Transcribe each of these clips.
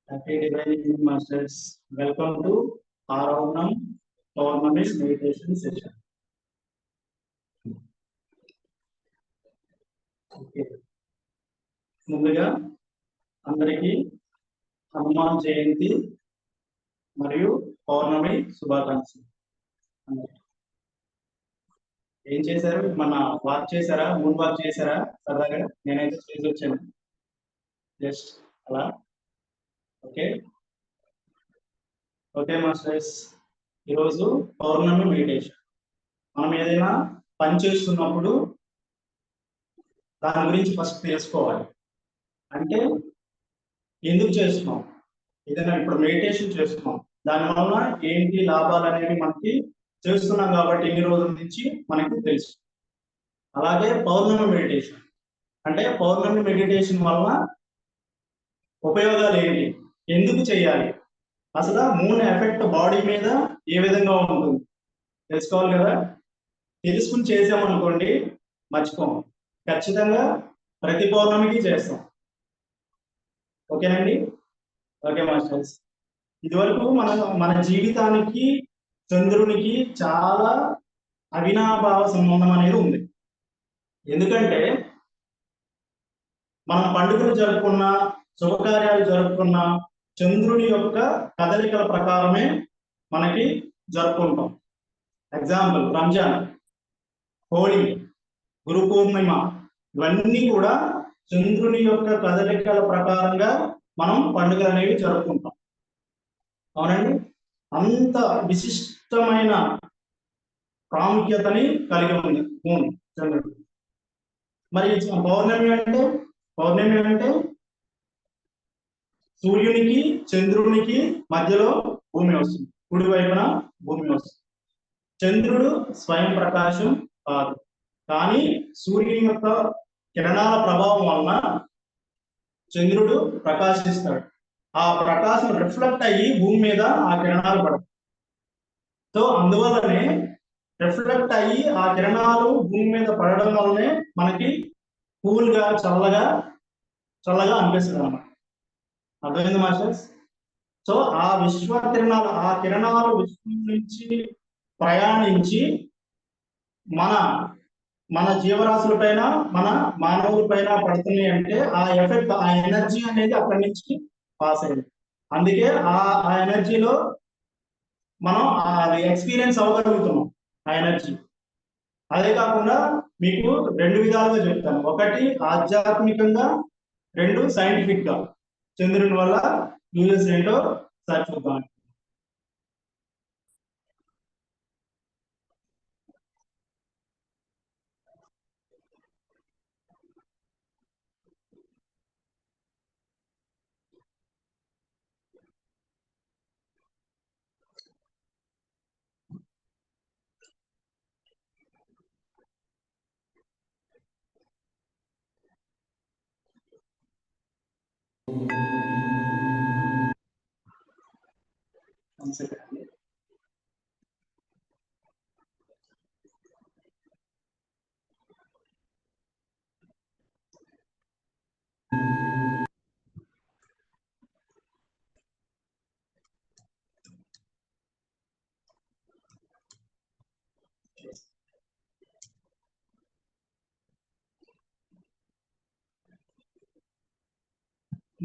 Happy Divine Evening, Masters. Welcome to Aravnam Tournament Meditation Session. Okay. ముందుగా అందరికీ హనుమాన్ జయంతి మరియు పౌర్ణమి శుభాకాంక్షలు. ఏం చేశారు? మన వాక్ చేశారా? మూన్ వాక్ చేశారా? సరదాగా నేనైతే చేసి వచ్చాను. జస్ట్ అలా. ఓకే ఓకే మాస్టర్స్, ఈరోజు పౌర్ణమి మెడిటేషన్. మనం ఏదైనా పని చేస్తున్నప్పుడు దాని గురించి ఫస్ట్ తెలుసుకోవాలి. అంటే ఎందుకు చేస్తున్నాం, ఏదైనా ఇప్పుడు మెడిటేషన్ చేస్తున్నాం, దానివల్ల ఏంటి లాభాలు అనేవి మనకి చేస్తున్నాం కాబట్టి ఇన్ని రోజుల నుంచి మనకి తెలుసు. అలాగే పౌర్ణమి మెడిటేషన్ అంటే పౌర్ణమి మెడిటేషన్ వల్ల ఉపయోగాలు ఏంటి, ఎందుకు చేయాలి, అసలు మూన్ ఎఫెక్ట్ బాడీ మీద ఏ విధంగా ఉంటుంది తెలుసుకోవాలి కదా. తెలుసుకుని చేసామనుకోండి మర్చిపోము, ఖచ్చితంగా ప్రతి పౌర్ణమికి చేస్తాం. ఓకేనండి. ఓకే మాస్టర్స్, ఇదివరకు మన జీవితానికి చంద్రునికి చాలా అవినాభావ సంబంధం అనేది ఉంది. ఎందుకంటే మనం పండుగలు జరుపుకున్న, శుభకార్యాలు జరుపుకున్న చంద్రుని యొక్క కదలికల ప్రకారమే మనకి జరుపుకుంటాం. ఎగ్జాంపుల్ రంజాన్, హోలీ, గురు పూర్ణిమ, ఇవన్నీ కూడా చంద్రుని యొక్క కదలికల ప్రకారంగా మనం పండుగలు అనేవి జరుపుకుంటాం. అవునండి. అంత విశిష్టమైన ప్రాముఖ్యతని కలిగి ఉంది మూన్, చంద్రుడు. మరి పౌర్ణమి అంటే సూర్యునికి చంద్రునికి మధ్యలో భూమి వస్తుంది, కుడి వైపున భూమి వస్తుంది. చంద్రుడు స్వయం ప్రకాశం కాదు, కానీ సూర్యుని యొక్క కిరణాల ప్రభావం వలన చంద్రుడు ప్రకాశిస్తాడు. ఆ ప్రకాశం రిఫ్లెక్ట్ అయ్యి భూమి మీద ఆ కిరణాలు పడతాయి. సో అందువల్లనే రిఫ్లెక్ట్ అయ్యి ఆ కిరణాలు భూమి మీద పడడం వల్లనే మనకి కూల్గా చల్లగా అనిపిస్తుంది అన్నమాట. అర్థమైంది మాస్టర్స్? సో ఆ కిరణాలు విశ్వం నుంచి ప్రయాణించి మన జీవరాశుల పైన, మన మానవుల పైన పడుతున్నాయి అంటే ఆ ఎఫెక్ట్, ఆ ఎనర్జీ అనేది అక్కడి నుంచి పాస్ అయింది. అందుకే ఆ ఎనర్జీలో మనం అది ఎక్స్పీరియన్స్ అవ్వగలుగుతున్నాం ఆ ఎనర్జీ. అదే కాకుండా మీకు రెండు విధాలుగా చెప్తాను. ఒకటి ఆధ్యాత్మికంగా, రెండు సైంటిఫిక్ గా చంద్రుని వల్ల యూజెస్ ఏంటో చూద్దాం.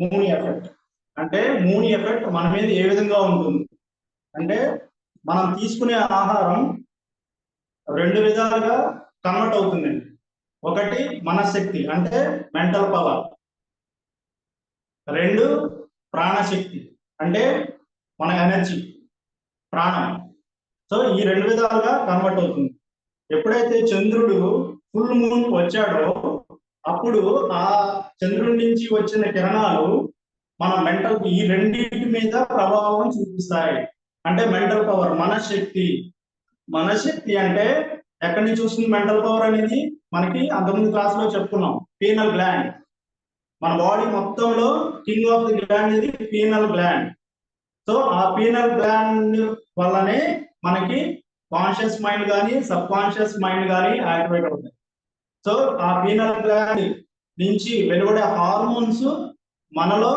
మూన్ ఎఫెక్ట్ అంటే మూన్ ఎఫెక్ట్ మన మీద ఏ విధంగా ఉంటుంది అంటే, మనం తీసుకునే ఆహారం రెండు విధాలుగా కన్వర్ట్ అవుతుందండి. ఒకటి మనశక్తి అంటే మెంటల్ పవర్, రెండు ప్రాణశక్తి అంటే మన ఎనర్జీ, ప్రాణం. సో ఈ రెండు విధాలుగా కన్వర్ట్ అవుతుంది. ఎప్పుడైతే చంద్రుడు ఫుల్ మూన్ వచ్చాడో అప్పుడు ఆ చంద్రుడి నుంచి వచ్చిన కిరణాలు మన ఈ రెండింటి మీద ప్రభావం చూపిస్తాయి. అంటే మెంటల్ పవర్, మనశక్తి అంటే ఎక్కడి నుంచి వస్తుంది మెంటల్ పవర్ అనేది? మనకి అంతకుముందు క్లాస్ లో చెప్పుకున్నాం, పీనల్ గ్లాండ్. మన బాడీ మొత్తంలో కింగ్ ఆఫ్ ది గ్లాండ్ ఇది పీనల్ గ్లాండ్. సో ఆ పీనల్ గ్లాండ్ వల్లనే మనకి కాన్షియస్ మైండ్ కానీ సబ్ కాన్షియస్ మైండ్ కానీ యాక్టివేట్ అవుతాయి. సో ఆ పీనల్ గ్లాండ్ నుంచి వెలువడే హార్మోన్స్ మనలో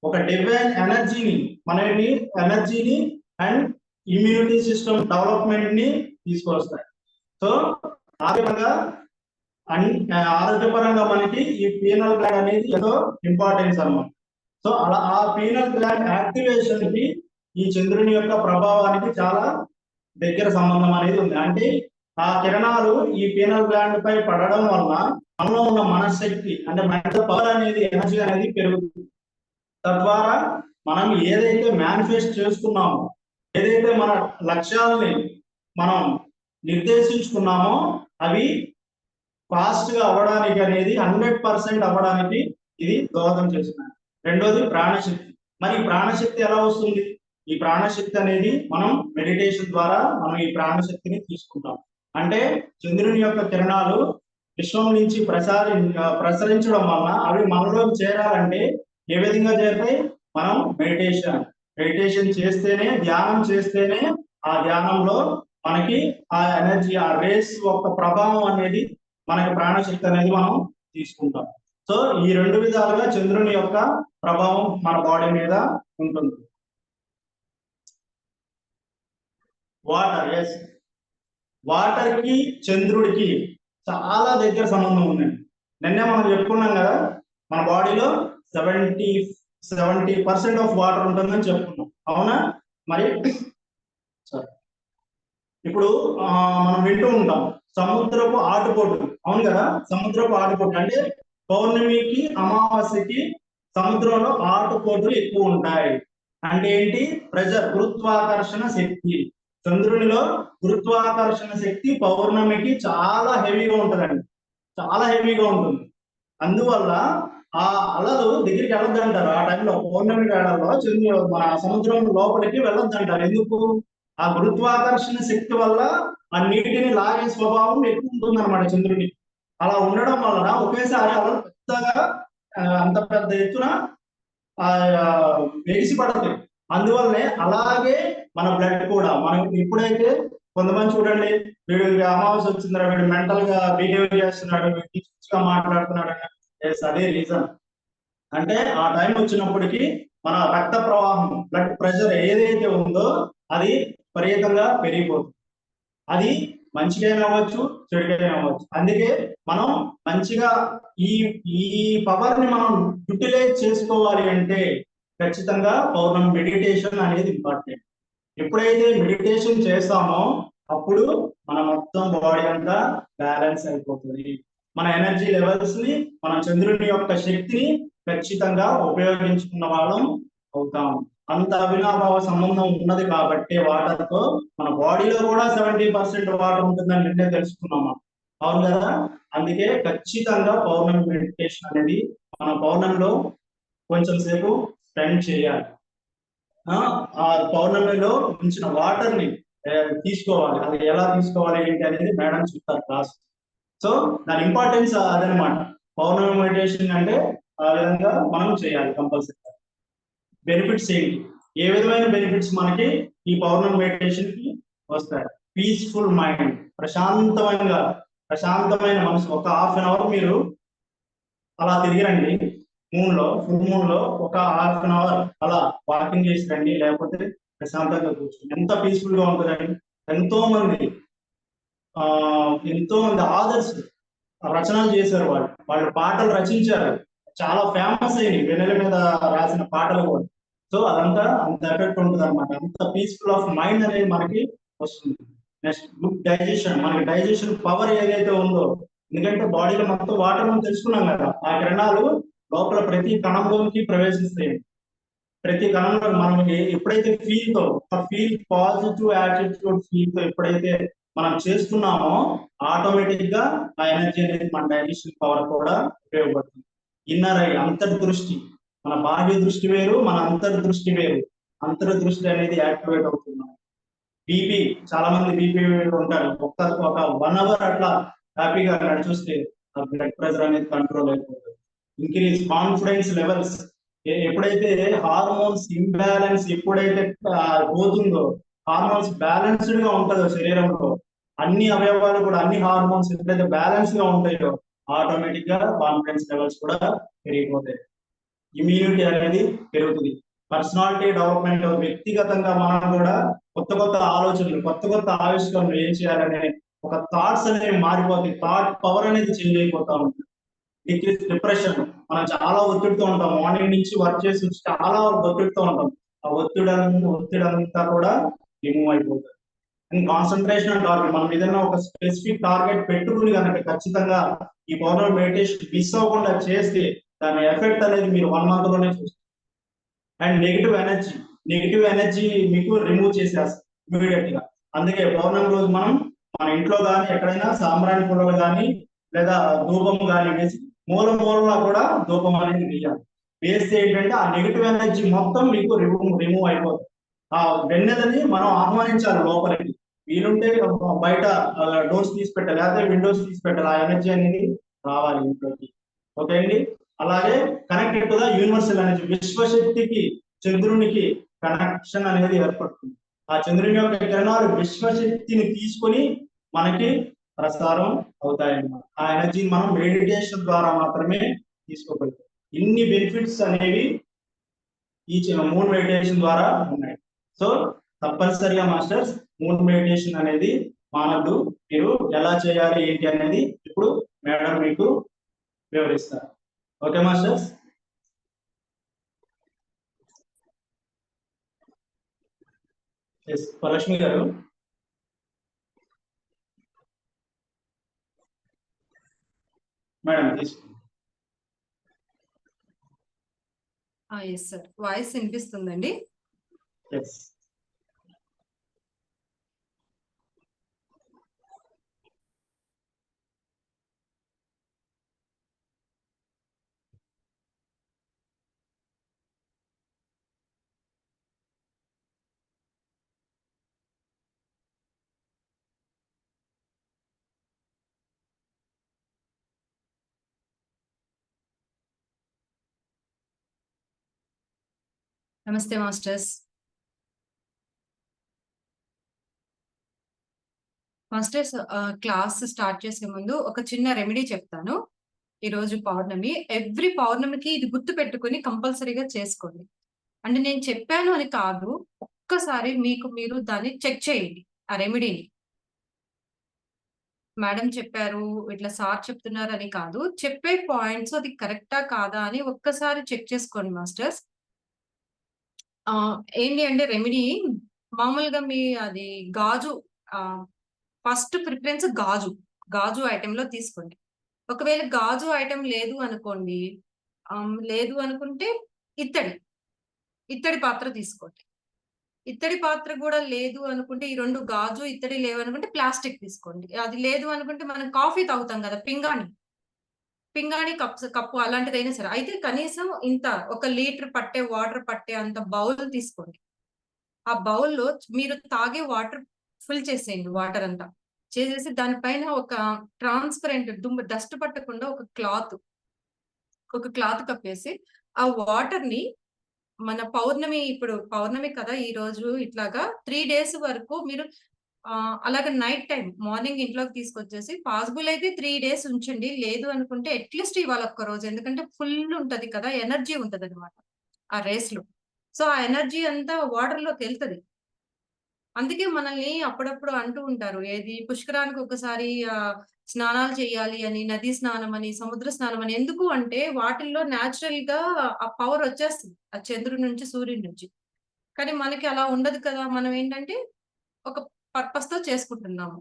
ఒక డివైన్ ఎనర్జీని అండ్ ఇమ్యూనిటీ సిస్టమ్ డెవలప్మెంట్ ని తీసుకొస్తాయి. సో ఆ విధంగా ఆరోగ్యపరంగా మనకి ఈ పీనల్ గ్లాండ్ అనేది ఎంతో ఇంపార్టెన్స్ అన్నమాట. సో అలా ఆ పీనల్ గ్లాండ్ యాక్టివేషన్ కి ఈ చంద్రుని యొక్క ప్రభావానికి చాలా దగ్గర సంబంధం అనేది ఉంది. అంటే ఆ కిరణాలు ఈ పీనల్ గ్లాండ్ పై పడడం వల్ల మనలో ఉన్న మనశక్తి అంటే మెంటల్ పవర్ అనేది ఎనర్జీ అనేది పెరుగుతుంది. తద్వారా మనం ఏదైతే మేనిఫెస్ట్ చేస్తున్నామో, ఏదైతే మన లక్ష్యాలని మనం నిర్దేశించుకున్నామో అవి ఫాస్ట్ గా అవ్వడానికి అనేది 100% అవ్వడానికి ఇది దోహదం చేస్తున్నాయి. రెండోది ప్రాణశక్తి. మరి ప్రాణశక్తి ఎలా వస్తుంది? ఈ ప్రాణశక్తి అనేది మనం మెడిటేషన్ ద్వారా మనం ఈ ప్రాణశక్తిని తీసుకుంటాం. అంటే చంద్రుని యొక్క కిరణాలు విశ్వం నుంచి ప్రసరించడం వలన అవి మనలోకి చేరాలంటే ఏ విధంగా చేరుతాయి? మనం మెడిటేషన్ చేస్తేనే, ధ్యానం చేస్తేనే ఆ ధ్యానంలో మనకి ఆ ఎనర్జీ, ఆ రేస్ యొక్క ప్రభావం అనేది మనకి ప్రాణశక్తి అనేది మనం తీసుకుంటాం. సో ఈ రెండు విధాలుగా చంద్రుని యొక్క ప్రభావం మన బాడీ మీద ఉంటుంది. వాటర్ కి చంద్రుడికి చాలా దగ్గర సంబంధం ఉందండి. నిన్నే మనం చెప్పుకున్నాం కదా, మన బాడీలో 70% ఆఫ్ వాటర్ ఉంటుందని చెప్పుకున్నాం, అవునా? మరి ఇప్పుడు మనం వింటూ ఉంటాం సముద్రపు ఆటుపోటు, అవును కదా? సముద్రపు ఆటుపోటు అంటే పౌర్ణమికి అమావాస్యకి సముద్రంలో ఆటుపోటులు ఎక్కువ ఉంటాయి. అంటే ఏంటి? ప్రెజర్, గురుత్వాకర్షణ శక్తి. చంద్రునిలో గురుత్వాకర్షణ శక్తి పౌర్ణమికి చాలా హెవీగా ఉంటుందండి, చాలా హెవీగా ఉంటుంది. అందువల్ల ఆ అలలు దగ్గరికి వెళ్ళొద్దంటారు. ఆ టైంలో పౌర్ణమి వేళల్లో మన సముద్రం లోపలికి వెళ్ళొద్దంటారు. ఎందుకు? ఆ గురుత్వాకర్షణ శక్తి వల్ల ఆ నీటిని లాగే స్వభావం ఎక్కువ ఉంటుంది అనమాట చంద్రుడికి. అలా ఉండడం వలన ఒకేసారి అలలు పెద్దగా అంత పెద్ద ఎత్తున వెలిసి పడతాయి. అందువల్లనే అలాగే మన బ్లడ్ కూడా మనం ఎప్పుడైతే కొంతమంది చూడండి, వీడు అమావాస్య వచ్చిందా, వీడు మెంటల్ గా బిహేవ్ చేస్తున్నాడు, గా మాట్లాడుతున్నాడు, అదే రీజన్. అంటే ఆ టైం వచ్చినప్పటికీ మన రక్త ప్రవాహం, బ్లడ్ ప్రెషర్ ఏదైతే ఉందో అది విపరీతంగా పెరిగిపోతుంది. అది మంచిగైనా అవ్వచ్చు, చెడుగైనా అవ్వచ్చు. అందుకే మనం మంచిగా ఈ పవర్ ని మనం యూటిలైజ్ చేసుకోవాలి అంటే ఖచ్చితంగా పౌర్ణమి మెడిటేషన్ అనేది ఇంపార్టెంట్. ఎప్పుడైతే మెడిటేషన్ చేస్తామో అప్పుడు మన మొత్తం బాడీ అంతా బ్యాలెన్స్ అయిపోతుంది. మన ఎనర్జీ లెవెల్స్ ని, మన చంద్రుని యొక్క శక్తిని ఖచ్చితంగా ఉపయోగించుకున్న వాళ్ళం అవుతాం. అంత అవినాభావ సంబంధం ఉన్నది కాబట్టి వాటర్ తో మన బాడీలో కూడా 70% వాటర్ ఉంటుందని నిన్నే తెలుసుకున్నాం, అవును కదా? అందుకే ఖచ్చితంగా పౌర్ణమి మెడిటేషన్ అనేది మన పౌర్ణమిలో కొంచెం సేపు స్పెండ్ చేయాలి. ఆ పౌర్ణమిలో ఉంచిన వాటర్ ని తీసుకోవాలి. అది ఎలా తీసుకోవాలి ఏంటి అనేది మేడం చెప్తారు క్లాస్. సో దాని ఇంపార్టెన్స్ అదనమాట. పౌర్ణమి మెడిటేషన్ అంటే ఆ విధంగా మనం చేయాలి కంపల్సరీ. బెనిఫిట్స్ ఏంటి? ఏ విధమైన బెనిఫిట్స్ మనకి ఈ పౌర్ణమి మెడిటేషన్ కి వస్తాయి? పీస్ఫుల్ మైండ్, ప్రశాంతమైన మనసు. ఒక ½ అవర్ మీరు అలా తిరిగిరండి ఫుల్ మూన్ లో ఒక ½ అవర్ అలా వాకింగ్ చేసి రండి, లేకపోతే ప్రశాంతంగా కూర్చోండి. ఎంత పీస్ఫుల్ గా ఉంటుందండి. ఎంతో మంది ఆదర్శ రచనలు చేశారు, వాళ్ళు పాటలు రచించారు, చాలా ఫేమస్ అయినాయి, వెన్నెల మీద రాసిన పాటలు కూడా. సో అదంతా అంత ఎఫెక్ట్ ఉంటుంది అనమాట. అంత పీస్ఫుల్ ఆఫ్ మైండ్ అనేది మనకి వస్తుంది. Next good digestion. మనకి డైజెషన్ పవర్ ఏదైతే ఉందో, ఎందుకంటే బాడీలో మొత్తం వాటర్ మనం తెలుసుకున్నాం కదా, ఆ కిరణాలు లోపల ప్రతి కణంలోకి ప్రవేశిస్తాయి. ప్రతి కణంలో మనం ఎప్పుడైతే ఫీల్ పాజిటివ్ యాటిట్యూడ్ ఫీల్ తో ఎప్పుడైతే మనం చేస్తున్నామో ఆటోమేటిక్ గా ఆ ఎనర్జీ అనేది మన డైజెషన్ పవర్ కూడా ఉపయోగపడుతుంది. ఇన్నర్ ఐ, అంతర్దృష్టి. మన బాహ్య దృష్టి వేరు, మన అంతర్దృష్టి వేరు. అంతర్దృష్టి అనేది యాక్టివేట్ అవుతుంది. బీపీ, చాలా మంది బీపీ ఉంటారు, ఒక 1 అవర్ అట్లా హ్యాపీగా చూస్తే బ్లడ్ ప్రెషర్ అనేది కంట్రోల్ అయిపోతుంది. Increase confidence levels. ఎప్పుడైతే హార్మోన్స్ ఇంబ్యాలెన్స్ ఎప్పుడైతే పోతుందో, హార్మోన్స్ బ్యాలెన్స్డ్ గా ఉంటుందో శరీరంలో, అన్ని అవయవాలు కూడా అన్ని హార్మోన్స్ ఎప్పుడైతే బ్యాలెన్స్ గా ఉంటాయో ఆటోమేటిక్ గా కాన్ఫిడెన్స్ లెవెల్స్ కూడా పెరిగిపోతాయి. ఇమ్యూనిటీ అనేది పెరుగుతుంది. పర్సనాలిటీ డెవలప్మెంట్, వ్యక్తిగతంగా మనం కూడా కొత్త కొత్త ఆలోచనలు, కొత్త కొత్త ఆవిష్కరణలు ఏం చేయాలనే ఒక థాట్స్ అనేవి మారిపోతాయి. థాట్ పవర్ అనేది చేంజ్ అయిపోతా ఉంటుంది. డిప్రెషన్, మనం చాలా ఒత్తిడితో ఉంటాం. మార్నింగ్ నుంచి వర్క్ చేసి వచ్చి చాలా ఒత్తిడితో ఉంటాం. ఆ ఒత్తిడి అంతా కూడా రిమూవ్ అయిపోతుంది. అండ్ కాన్సన్ట్రేషన్ టార్గెట్, మనం ఏదైనా ఒక స్పెసిఫిక్ టార్గెట్ పెట్టుకుని కనుక ఖచ్చితంగా ఈ పౌర్ణమి మెడిటేషన్ మిస్ అవ్వకుండా చేస్తే దాని ఎఫెక్ట్ అనేది మీరు 1 month లోనే చూస్తారు. అండ్ నెగిటివ్ ఎనర్జీ మీకు రిమూవ్ చేసేస్తారు ఇమీడియట్ గా. అందుకే పౌర్ణమి రోజు మనం మన ఇంట్లో కానీ ఎక్కడైనా సాంబ్రాణి పుల్లలు కానీ లేదా ధూపం కానీ వేసి మూలలా కూడా ధూపం అనేది వేయాలి. వేస్తే ఏంటంటే ఆ నెగిటివ్ ఎనర్జీ మొత్తం మీకు రిమూవ్ అయిపోతుంది. ఆ వెన్నెలని మనం ఆహ్వానించాలి లోపలికి. వీలుంటే బయట డోర్స్ తీసి పెట్టాలి, లేకపోతే విండోస్ తీసి పెట్టాలి. ఆ ఎనర్జీ అనేది రావాలి ఇంట్లోకి. ఓకే అండి. అలాగే connected to the universal energy, విశ్వశక్తికి చంద్రునికి కనెక్షన్ అనేది ఏర్పడుతుంది. ఆ చంద్రుని యొక్క కిరణాలు విశ్వశక్తిని తీసుకొని మనకి ప్రసారం అవుతాయన్నమాట. ఆ ఎనర్జీని మనం మెడిటేషన్ ద్వారా మాత్రమే తీసుకోగలుగుతాం. ఇన్ని బెనిఫిట్స్ అనేవి ఈ మూన్ మెడిటేషన్ ద్వారా ఉన్నాయి. సో తప్పనిసరిగా మాస్టర్స్ మూన్ మెడిటేషన్ అనేది మానవుడు మీరు ఎలా చేయాలి ఏంటి అనేది ఇప్పుడు మేడం మీకు వివరిస్తారు. Okay masters. లక్ష్మి గారు. మేడం తీసుకోండి. ఎస్ సార్, వాయిస్ వినిపిస్తుందండి? ఎస్. నమస్తే మాస్టర్స్. మాస్టర్స్, క్లాస్ స్టార్ట్ చేసే ముందు ఒక చిన్న రెమెడీ చెప్తాను. ఈరోజు పౌర్ణమి, ఎవ్రీ పౌర్ణమికి ఇది గుర్తు పెట్టుకుని కంపల్సరీగా చేసుకోండి. అంటే నేను చెప్పాను అని కాదు, ఒక్కసారి మీకు మీరు దాన్ని చెక్ చేయండి ఆ రెమెడీని. మేడం చెప్పారు, ఇట్లా సార్ చెప్తున్నారు అని కాదు, చెప్పే పాయింట్స్ అది కరెక్టా కాదా అని ఒక్కసారి చెక్ చేసుకోండి మాస్టర్స్. ఏంటి అంటే రెమెడీ మామూలుగా మీ అది గాజు, ఫస్ట్ ప్రిఫరెన్స్ గాజు ఐటెంలో తీసుకోండి. ఒకవేళ గాజు ఐటెం లేదు అనుకోండి, లేదు అనుకుంటే ఇత్తడి పాత్ర తీసుకోండి. ఇత్తడి పాత్ర కూడా లేదు అనుకుంటే, ఈ 2 గాజు ఇత్తడి లేవనుకుంటే ప్లాస్టిక్ తీసుకోండి. అది లేదు అనుకుంటే మనం కాఫీ తాగుతాం కదా, పింగాణి కప్పు అలాంటిదైనా సరే. అయితే కనీసం ఇంత 1 లీటర్ పట్టే వాటర్ పట్టే అంత బౌల్ తీసుకోండి. ఆ బౌల్‌లో మీరు తాగే వాటర్ ఫిల్ చేసేయండి, వాటర్ అంతా. చేసేసి దానిపైన ఒక ట్రాన్స్‌పరెంట్ డస్ట్ పట్టకుండా ఒక క్లాత్ కప్పేసి, ఆ వాటర్‌ని మన ఇప్పుడు పౌర్ణమి కదా ఈరోజు, ఇట్లాగా 3 డేస్ వరకు మీరు అలాగే నైట్ టైమ్ మార్నింగ్ ఇంట్లోకి తీసుకొచ్చేసి పాసిబుల్ అయితే 3 డేస్ ఉంచండి. లేదు అనుకుంటే అట్‌లీస్ట్ ఇవాళ ఒక్క రోజు. ఎందుకంటే ఫుల్ ఉంటది కదా, ఎనర్జీ ఉంటదన్నమాట ఆ రేస్‌లో. సో, ఆ ఎనర్జీ అంతా వాటర్‌లోకెళ్తది. అందుకే మనల్ని అప్పుడప్పుడు అంటూ ఉంటారు. ఏది పుష్కరానికి ఒకసారి స్నానాలు చేయాలి అని, నదీ స్నానం అని, సముద్ర స్నానం అని. ఎందుకు అంటే వాటిల్లో నేచురల్‌గా ఆ పవర్ వచ్చేస్తది. ఆ చంద్రుడి నుంచి, సూర్యుడి నుంచి. కానీ మనకి అలా ఉండదు కదా! మనం ఏంటంటే ఒక పర్పస్‌తో చేసుకుంటున్నాము.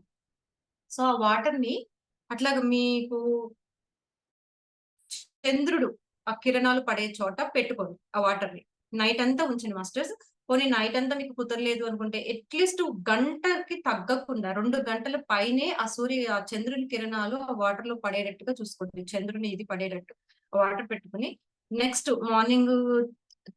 సో, ఆ వాటర్‌ని అట్లాగా మీకు చంద్రుడు ఆ కిరణాలు పడే చోట పెట్టుకోండి ఆ వాటర్‌ని. నైట్ అంతా ఉంచండి మాస్టర్స్. పోనీ నైట్ అంతా మీకు కుదరలేదు అనుకుంటే అట్‌లీస్ట్ గంటకి తగ్గకుండా 2 గంటల పైనే ఆ చంద్రుని కిరణాలు ఆ వాటర్‌లో పడేటట్టుగా చూసుకోండి. చంద్రుని ఇది పడేటట్టు వాటర్ పెట్టుకొని నెక్స్ట్ మార్నింగ్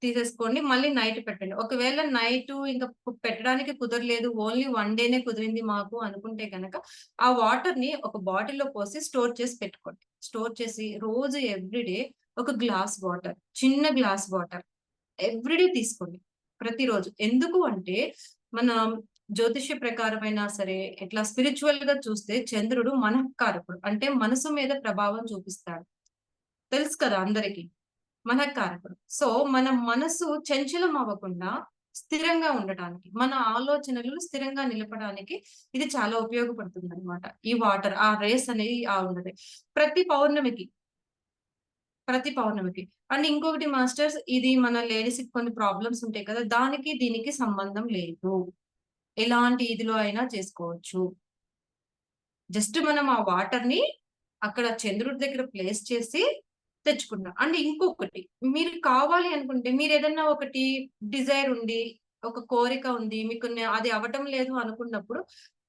తీసేసుకోండి. మళ్ళీ నైట్ పెట్టండి. ఒకవేళ నైటు ఇంక పెట్టడానికి కుదరలేదు, ఓన్లీ 1 డేనే కుదిరింది మాకు అనుకుంటే గనక ఆ వాటర్‌ని ఒక బాటిల్‌లో పోసి స్టోర్ చేసి పెట్టుకోండి. స్టోర్ చేసి రోజు ఎవ్రీడే ఒక గ్లాస్ వాటర్, చిన్న గ్లాస్ వాటర్ ఎవ్రీడే తీసుకోండి. ప్రతిరోజు. ఎందుకు అంటే మన జ్యోతిష్య ప్రకారమైనా సరే, ఇట్లా స్పిరిచ్యువల్‌గా చూస్తే చంద్రుడు మనఃకారకుడు. అంటే మనసు మీద ప్రభావం చూపిస్తాడు. తెలుసు కదా అందరికి. మన కారకుడు. సో, మన మనసు చంచలం అవ్వకుండా స్థిరంగా ఉండటానికి, మన ఆలోచనలు స్థిరంగా నిలపడానికి ఇది చాలా ఉపయోగపడుతుందన్నమాట. ఈ వాటర్ ఆ రేస్ అనేది ఉన్నది. ప్రతి పౌర్ణమికి, ప్రతి పౌర్ణమికి. అండ్ ఇంకొకటి మాస్టర్స్, ఇది మన లేడీస్‌కి కొన్ని ప్రాబ్లమ్స్ ఉంటాయి కదా! దానికి దీనికి సంబంధం లేదు. ఎలాంటి ఇదిలో అయినా చేసుకోవచ్చు. జస్ట్ మనం ఆ వాటర్‌ని అక్కడ చంద్రుడి దగ్గర ప్లేస్ చేసి తెచ్చుకున్నాం. అండ్ ఇంకొకటి, మీరు కావాలి అనుకుంటే మీరేదన్నా ఒకటి డిజైర్ ఉండి, ఒక కోరిక ఉంది, మీకు అది అవ్వటం లేదు అనుకున్నప్పుడు,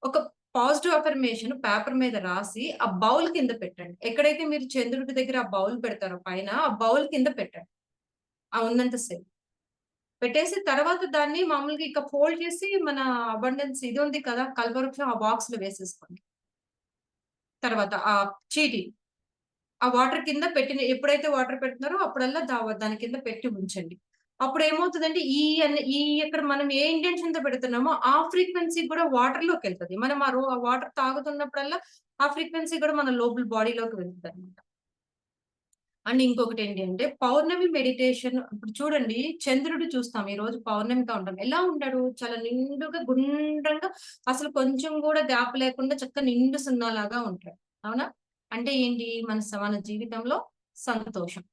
ఒక పాజిటివ్ అఫర్మేషన్ పేపర్ మీద రాసి, ఆ బౌల్ కింద పెట్టండి. ఎక్కడైతే మీరు చంద్రుడి దగ్గర ఆ బౌల్ పెడతారో పైన, ఆ బౌల్ కింద పెట్టండి. ఆ ఉన్నంత సేపు. పెట్టేసి తర్వాత దాన్ని మామూలుగా ఇక ఫోల్డ్ చేసి మన అబండెన్స్ ఇది ఉంది కదా! కల్పవృక్షం ఆ బాక్స్‌లో వేసేసుకోండి. తర్వాత ఆ చీటీ ఆ వాటర్ కింద పెట్టిన ఎప్పుడైతే వాటర్ పెడుతున్నారో అప్పుడల్లా దాని కింద పెట్టి ఉంచండి. అప్పుడేమవుతదంటే ఇక్కడ మనం ఏ ఇంటెన్షన్‌తో పెడుతున్నామో ఆ ఫ్రీక్వెన్సీ కూడా వాటర్‌లోకెళ్తది. మనం ఆ వాటర్ తాగుతున్నప్పుడల్లా ఆ ఫ్రీక్వెన్సీ కూడా మన లోపల బాడీలోకి వెళ్తదనమాట. అండ్ ఇంకొకటేంటి అంటే పౌర్ణమి మెడిటేషన్ ఇప్పుడు చూడండి చంద్రుడు చూస్తాం. ఈరోజు పౌర్ణమిగా ఉంటాం. ఎలా ఉంటాడు? చాలా నిండుగా గుండ్రంగా అసలు కొంచెం కూడా గ్యాప్ లేకుండా చక్కగా నిండు సున్నాలాగా ఉంటాడు. అవునా? అంటే ఏంటి? మన జీవితంలో సంతోషం.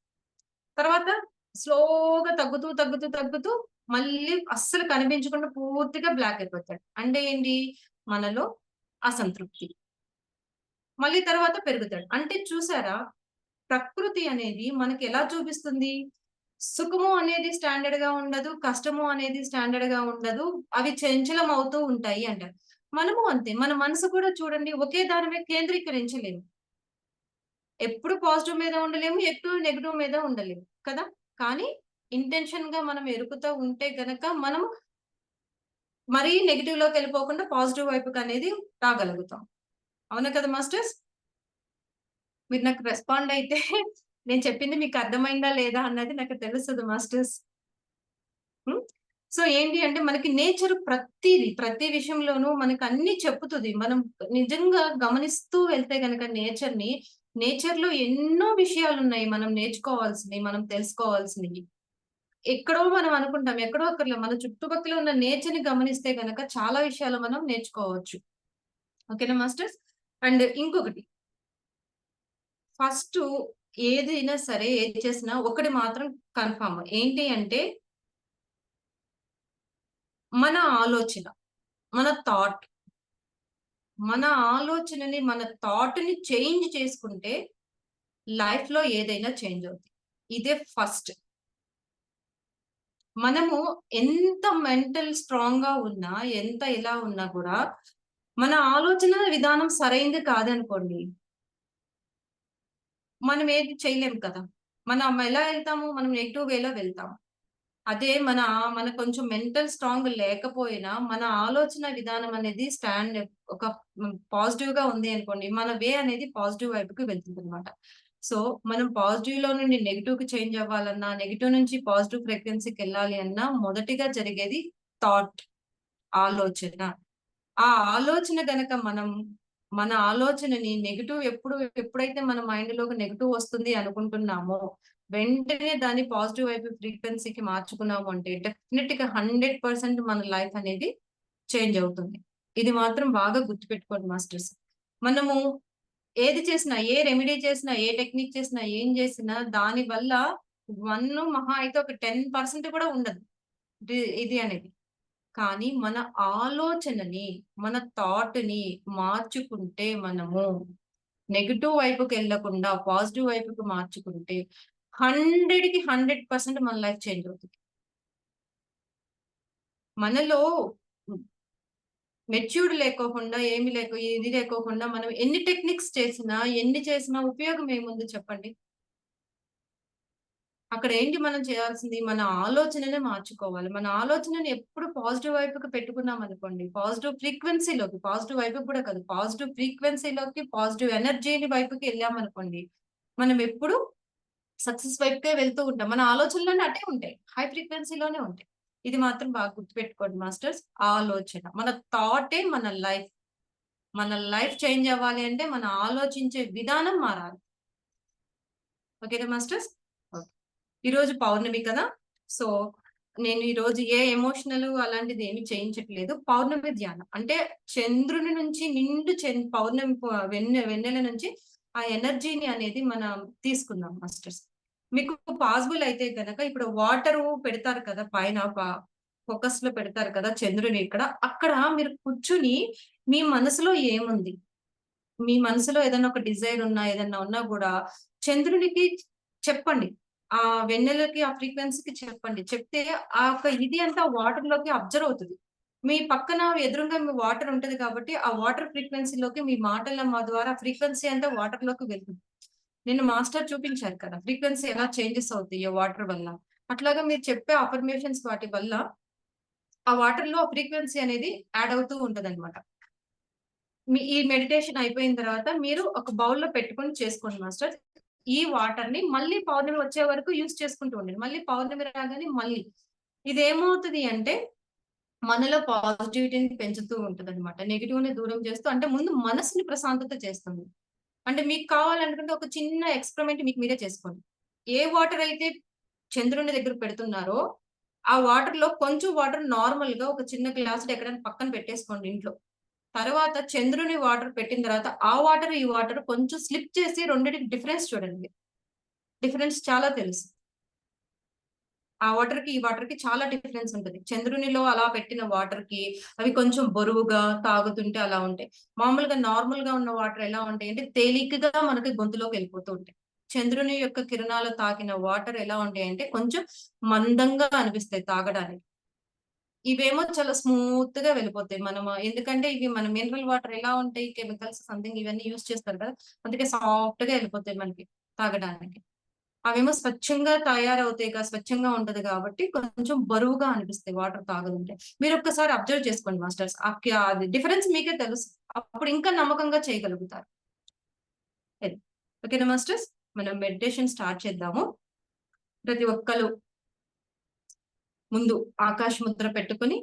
తర్వాత స్లోగా తగ్గుతూ, తగ్గుతూ, తగ్గుతూ మళ్ళీ అస్సలు కనిపించకుండా పూర్తిగా బ్లాక్ అయిపోతాడు. అంటే ఏంటి? మనలో అసంతృప్తి. మళ్ళీ తర్వాత పెరుగుతాడు. అంటే చూసారా? ప్రకృతి అనేది మనకెలా చూపిస్తుంది? సుఖము అనేది స్టాండర్డ్‌గా ఉండదు. కష్టము అనేది స్టాండర్డ్‌గా ఉండదు. అవి చంచలం అవుతూ ఉంటాయి అంటారు. మనము అంతే. మన మనసు కూడా చూడండి ఒకే దాని మీద కేంద్రీకరించలేము. ఎప్పుడు పాజిటివ్ మీద ఉండలేము. ఎప్పుడు నెగెటివ్ మీద ఉండలేము. కదా! కానీ ఇంటెన్షన్‌గా మనం ఎరుకుతా ఉంటే గనక మనం మరీ నెగెటివ్‌లోకెళ్ళిపోకుండా పాజిటివ్ వైపుకనేది రాగలుగుతాం. అవునా కదా మాస్టర్స్? మీరు నాకు రెస్పాండ్ అయితే నేను చెప్పింది మీకు అర్థమైందా లేదా అన్నది నాకు తెలుస్తది మాస్టర్స్. హ్మ్. సో ఏంటి అంటే మనకి నేచర్ ప్రతి విషయంలోనూ మనకన్నీ చెప్పుతది. మనం నిజంగా గమనిస్తూ వెళ్తే గనక నేచర్‌లో ఎన్నో విషయాలున్నాయి మనం నేర్చుకోవాల్సినయి, మనం తెలుసుకోవాల్సినయి. ఎక్కడో మనం అనుకుంటాం. ఎక్కడో అక్కర్లే మన చుట్టుపక్కల ఉన్న నేచర్‌ని గమనిస్తే గనక చాలా విషయాలు మనం నేర్చుకోవచ్చు. ఓకేనా మాస్టర్స్? అండ్ ఇంకొకటి ఫస్టు ఏదైనా సరే, ఏది చేసినా ఒకటి మాత్రం కన్ఫర్మ్. ఏంటి అంటే, మన ఆలోచన, మన థాట్. మన ఆలోచనని, మన థాట్‌ని చేంజ్ చేసుకుంటే, లైఫ్‌లో ఏదైనా చేంజ్ అవుద్ది. ఇదే ఫస్ట్. మనము ఎంత మెంటల్ స్ట్రాంగ్‌గా ఉన్నా, ఎంత ఇలా ఉన్నా కూడా, మన ఆలోచన విధానం సరైంది కాదనుకోండి, మనం ఏది చేయలేం కదా! మనం ఎలా ఎళ్తాము? మనం నెగెటివ్ వేలో వెళ్తాం. అదే మన కొంచెం మెంటల్ స్ట్రాంగ్ లేకపోయినా, మన ఆలోచన విధానం అనేది ఒక పాజిటివ్‌గా ఉంది అనుకోండి. మన వే అనేది పాజిటివ్ వైపుకి వెళ్తుందనమాట. సో, మనం పాజిటివ్‌లో నుండి నెగెటివ్‌కి చేంజ్ అవ్వాలన్నా, నెగెటివ్ నుంచి పాజిటివ్ ఫ్రీక్వెన్సీకెళ్ళాలి అన్నా, మొదటిగా జరిగేది థాట్, ఆలోచన. ఆ ఆలోచన గనక మన ఆలోచనని ఎప్పుడైతే మన మైండ్‌లోకి నెగెటివ్ వస్తుంది అనుకుంటున్నామో, వెంటనే దాన్ని పాజిటివ్ వైపు ఫ్రీక్వెన్సీకి మార్చుకున్నాము అంటే డెఫినిట్‌గా 100% మన లైఫ్ అనేది చేంజ్ అవుతుంది. ఇది మాత్రం బాగా గుర్తుపెట్టుకోండి మాస్టర్స్. మనము ఏది చేసినా, ఏ రెమెడీ చేసినా, ఏ టెక్నిక్ చేసినా, ఏం చేసినా దాని వల్ల 1 మహా అయితే ఒక 10% కూడా ఉండదు. ఇది అనేది. కానీ మన ఆలోచనని, మన థాట్‌ని మార్చుకుంటే మనము నెగెటివ్ వైపుకెళ్ళకుండా పాజిటివ్ వైపుకి మార్చుకుంటే 100కి 100% మన లైఫ్ చేంజ్ అవుతది. మనలో మెచ్యూర్డ్ లేకోకుండా ఇది లేకోకుండా మనం ఎన్ని టెక్నిక్స్ చేసినా, ఎన్ని చేసినా ఉపయోగం ఏముంది చెప్పండి? అక్కడ ఏంటి మనం చేయాల్సింది? మన ఆలోచననే మార్చుకోవాలి. మన ఆలోచనని ఎప్పుడు పాజిటివ్ వైపుకి పెట్టుకున్నామనుకోండి, పాజిటివ్ వైపుకి కూడా కాదు. పాజిటివ్ ఫ్రీక్వెన్సీలోకి, పాజిటివ్ ఎనర్జీని వైపుకి ఎళ్ళామనుకోండి, మనం ఎప్పుడు సక్సెస్ వైపుకే వెళ్తూ ఉంటాం. మన ఆలోచనలన్నీ అటే ఉంటాయి. హై ఫ్రీక్వెన్సీలోనే ఉంటాయి. ఇది మాత్రం బాగా గుర్తుపెట్టుకోండి మాస్టర్స్. ఆలోచన. మన థాటే మన లైఫ్. మన లైఫ్ చేంజ్ అవ్వాలి అంటే మన ఆలోచించే విధానం మారాలి. ఓకేనా మాస్టర్స్? ఓకే. ఈ రోజు పౌర్ణమి కదా. సో నేను ఈ రోజు ఏ ఎమోషనల్ అలాంటిది ఏమి చేయించట్లేదు. పౌర్ణమి ధ్యానం అంటే చంద్రుని నుంచి నిండు పౌర్ణమి వెన్నెల నుంచి ఆ ఎనర్జీని అనేది మనం తీసుకుందాం మాస్టర్స్. మీకు పాసిబుల్ అయితే గనక ఇప్పుడు వాటర్ పెడతారు కదా పైన ఫోకస్ లో పెడతారు కదా చంద్రుని ఇక్కడ, అక్కడ మీరు కూర్చుని మీ మనసులో ఏముంది, మీ మనసులో ఏదైనా ఒక డిజైర్ ఉన్నా ఏదన్నా ఉన్నా కూడా చంద్రునికి చెప్పండి. ఆ వెన్నెలకి ఆ ఫ్రీక్వెన్సీకి చెప్పండి. చెప్తే ఆ యొక్క ఇది అంతా వాటర్ లోకి అబ్జర్వ్ అవుతుంది. మీ పక్కన ఎదురుంగా మీ వాటర్ ఉంటది కాబట్టి ఆ వాటర్ ఫ్రీక్వెన్సీలోకి మీ మాటల ద్వారా ఫ్రీక్వెన్సీ అంతా వాటర్ లోకి వెళ్తుంది. నిన్న మాస్టర్ చూపించారు కదా ఫ్రీక్వెన్సీ ఎలా చేంజెస్ అవుతాయో వాటర్ వల్ల. అట్లాగా మీరు చెప్పే అఫర్మేషన్స్ వాటి వల్ల ఆ వాటర్ లో ఫ్రీక్వెన్సీ అనేది యాడ్ అవుతూ ఉంటదన్నమాట. మీ ఈ మెడిటేషన్ అయిపోయిన తర్వాత మీరు ఒక బౌల్‌లో పెట్టుకొని చేసుకోండి మాస్టర్. ఈ వాటర్‌ని మళ్ళీ పౌర్ణమి వచ్చే వరకు యూజ్ చేసుకుంటూ ఉండండి. మళ్ళీ పౌర్ణమి రాగానే మళ్ళీ. ఇదేమవుతది అంటే మనలో పాజిటివిటీని పెంచుతూ ఉంటదనమాట. నెగెటివ్‌ని దూరం చేస్తూ అంటే ముందు మనసుని ప్రశాంతత చేస్తుంది. అంటే మీకు కావాలనుకుంటే ఒక చిన్న ఎక్స్‌పెరిమెంట్ మీకు మీరే చేసుకోండి. ఏ వాటర్ అయితే చంద్రుని దగ్గర పెడుతున్నారో, ఆ వాటర్‌లో కొంచెం వాటర్ నార్మల్‌గా ఒక చిన్న గ్లాసులో ఎక్కడైనా పక్కన పెట్టేసుకోండి ఇంట్లో. తర్వాత చంద్రుని వాటర్ పెట్టిన తర్వాత ఆ వాటర్, ఈ వాటర్ కొంచెం స్లిప్ చేసి రెండిటికి డిఫరెన్స్ చూడండి. డిఫరెన్స్ చాలా తెలుసు. ఆ వాటర్‌కి, ఈ వాటర్‌కి చాలా డిఫరెన్స్ ఉంటది. చంద్రునిలో అలా పెట్టిన వాటర్‌కి అవి కొంచెం బరువుగా తాగుతుంటే అలా ఉంటాయి. మామూలుగా నార్మల్‌గా ఉన్న వాటర్ ఎలా ఉంటాయంటే తేలికగా మనకి గొంతులోకి వెళ్ళిపోతూ ఉంటాయి. చంద్రుని యొక్క కిరణాలు తాకిన వాటర్ ఎలా ఉంటాయంటే కొంచెం మందంగా అనిపిస్తాయి తాగడానికి. ఇవేమో చాలా స్మూత్‌గా వెళ్ళిపోతాయి. ఎందుకంటే ఇవి మన మినరల్ వాటర్ ఎలా ఉంటాయి కెమికల్స్ సంథింగ్ ఇవన్నీ యూజ్ చేస్తారు కదా! అందుకే సాఫ్ట్‌గా వెళ్ళిపోతాయి మనకి తాగడానికి. అవేమో స్వచ్ఛంగా తయారవుతాయి స్వచ్ఛంగా ఉంటది కాబట్టి కొంచెం బరువుగా అనిపిస్తాయి వాటర్ తాగుతుంటే. మీరొక్కసారి అబ్జర్వ్ చేసుకోండి మాస్టర్స్. అది డిఫరెన్స్ మీకే తెలుసు. అప్పుడు ఇంకా నమ్మకంగా చేయగలుగుతారు. అది. ఓకేనా మాస్టర్స్? మనం మెడిటేషన్ స్టార్ట్ చేద్దాము. ప్రతి ఒక్కళ్ళు ముందు ఆకాశ ముద్ర పెట్టుకొని